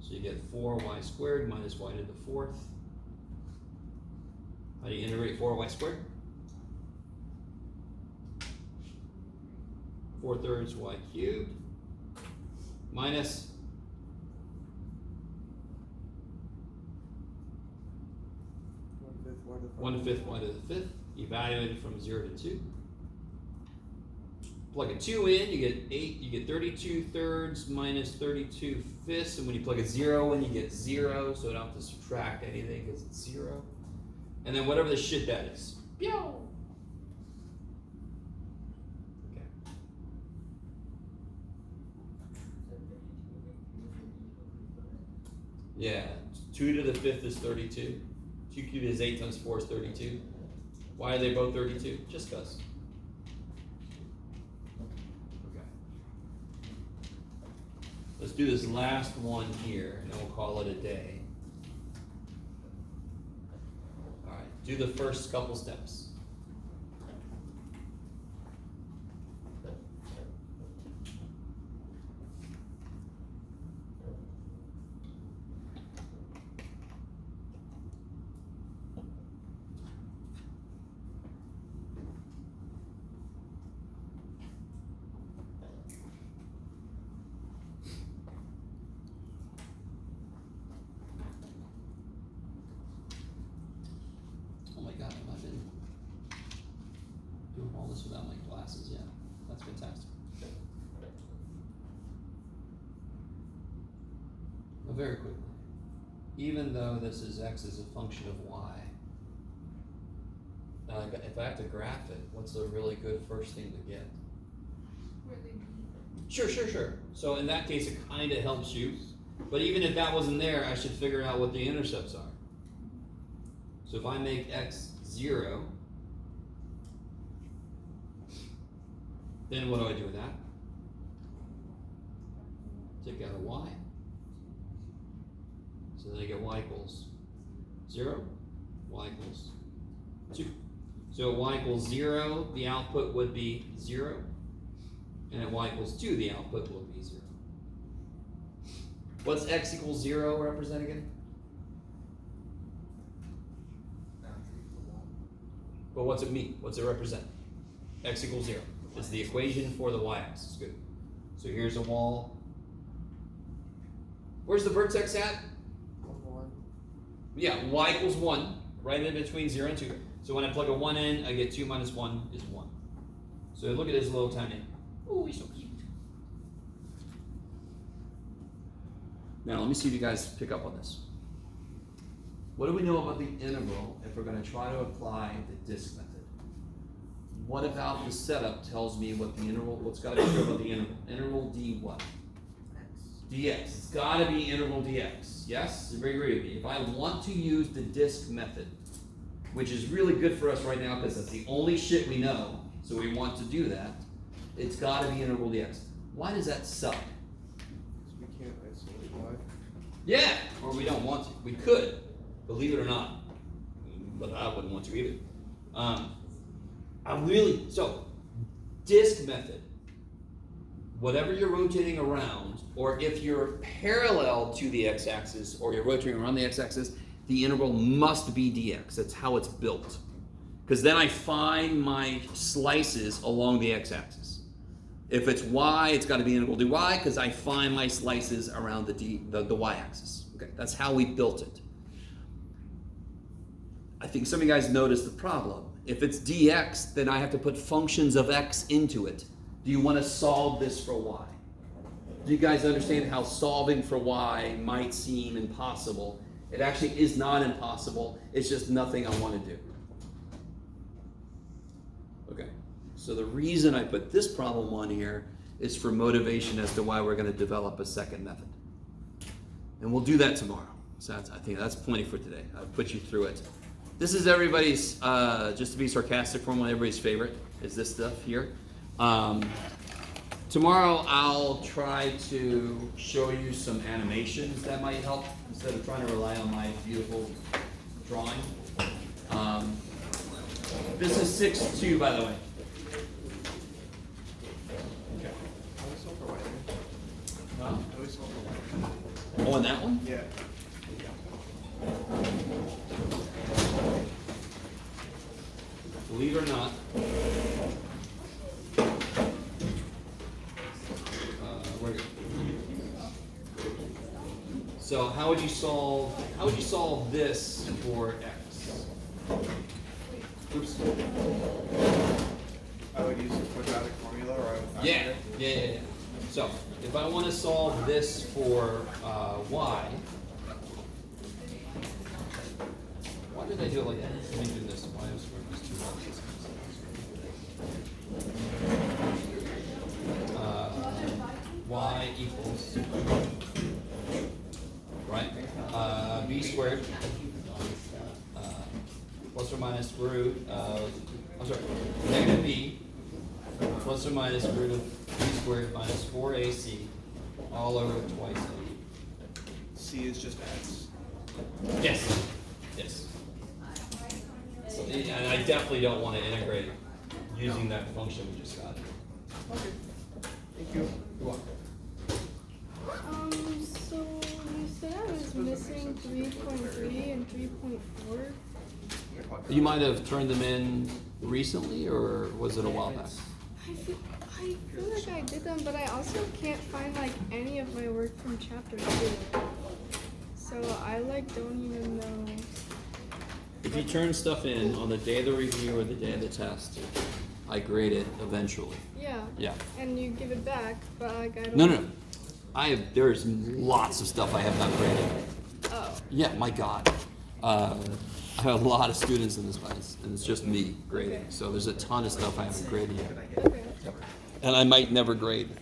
So you get 4y squared minus y to the 4th. How do you integrate 4y squared? 4/3 y cubed minus 1/5 y to the 5th, evaluated from 0 to 2. Plug a 2 in, you get 8, you get 32/3 minus 32/5, and when you plug a 0 in, you get 0, so I don't have to subtract anything because it's 0. And then whatever the shit that is. Pew! Okay. Yeah, 2 to the 5th is 32. 2 cubed is 8 times 4 is 32. Why are they both 32? Just because. Okay. Let's do this last one here, and then we'll call it a day. All right, do the first couple steps. Without my glasses, yeah, that's fantastic. But very quickly, even though this is x as a function of y, if I have to graph it, what's a really good first thing to get? Where they meet. Sure. So in that case, it kind of helps you. But even if that wasn't there, I should figure out what the intercepts are. So if I make x 0, then what do I do with that? Take out a y. So then I get y equals 0, y equals 2. So at y equals 0, the output would be 0. And at y equals 2, the output will be 0. What's x equals 0 represent again? But what's it mean? What's it represent? X equals 0. It's the equation for the y-axis. Good. So here's a wall. Where's the vertex at? 1. Yeah, y equals 1, right in between 0 and 2. So when I plug a 1 in, I get 2 minus 1 is 1. So look at this little tiny. Oh, he's so cute. Now let me see if you guys pick up on this. What do we know about the integral if we're going to try to apply the disk method? what about the setup tells me what the interval, what's gotta be true about the interval? Interval D what? dx. It's gotta be integral dx. Yes? Everybody agree with me? If I want to use the disk method, which is really good for us right now because that's the only shit we know, so we want to do that, it's gotta be integral dx. Why does that suck? We can't isolate y. Yeah, or we don't want to. We could, believe it or not, but I wouldn't want to either. So, disk method. Whatever you're rotating around, or if you're parallel to the x-axis, or you're rotating around the x-axis, the integral must be dx. That's how it's built. Because then I find my slices along the x-axis. If it's y, it's got to be integral dy, because I find my slices around the y-axis. Okay, that's how we built it. I think some of you guys noticed the problem. If it's dx, then I have to put functions of x into it. Do you want to solve this for y? Do you guys understand how solving for y might seem impossible? It actually is not impossible. It's just nothing I want to do. Okay, so the reason I put this problem on here is for motivation as to why we're going to develop a second method. And we'll do that tomorrow. So I think that's plenty for today. I've put you through it. This is everybody's, just to be sarcastic for one, everybody's favorite is this stuff here. Tomorrow I'll try to show you some animations that might help instead of trying to rely on my beautiful drawing. This is 6-2, by the way. Okay. How do we solve for y there? Huh? How do we solve for y? Oh, and that one? Yeah. Believe it or not, so how would you solve this for x? Oops. I would use the quadratic formula, or I would. Yeah. So if I want to solve this for y, why did I do it like that? Let me do this. Y squared plus 2y. Y equals, right? B squared plus or minus root of, negative b plus or minus root of b squared minus 4ac all over twice a. C is just x. Yes. So, and I definitely don't want to integrate using that function we just got. Okay. Thank you. You're welcome. So you said I was missing 3.3 and 3.4. You might have turned them in recently, or was it a while back? I feel like I did them, but I also can't find like any of my work from chapter 2. So I don't even know. If you turn stuff in on the day of the review or the day of the test, I grade it eventually. Yeah. Yeah. And you give it back, but like I don't. No. There's lots of stuff I have not graded. Oh. Yeah, my God. I have a lot of students in this class, and it's just me grading. Okay. So there's a ton of stuff I haven't graded yet. Okay. And I might never grade.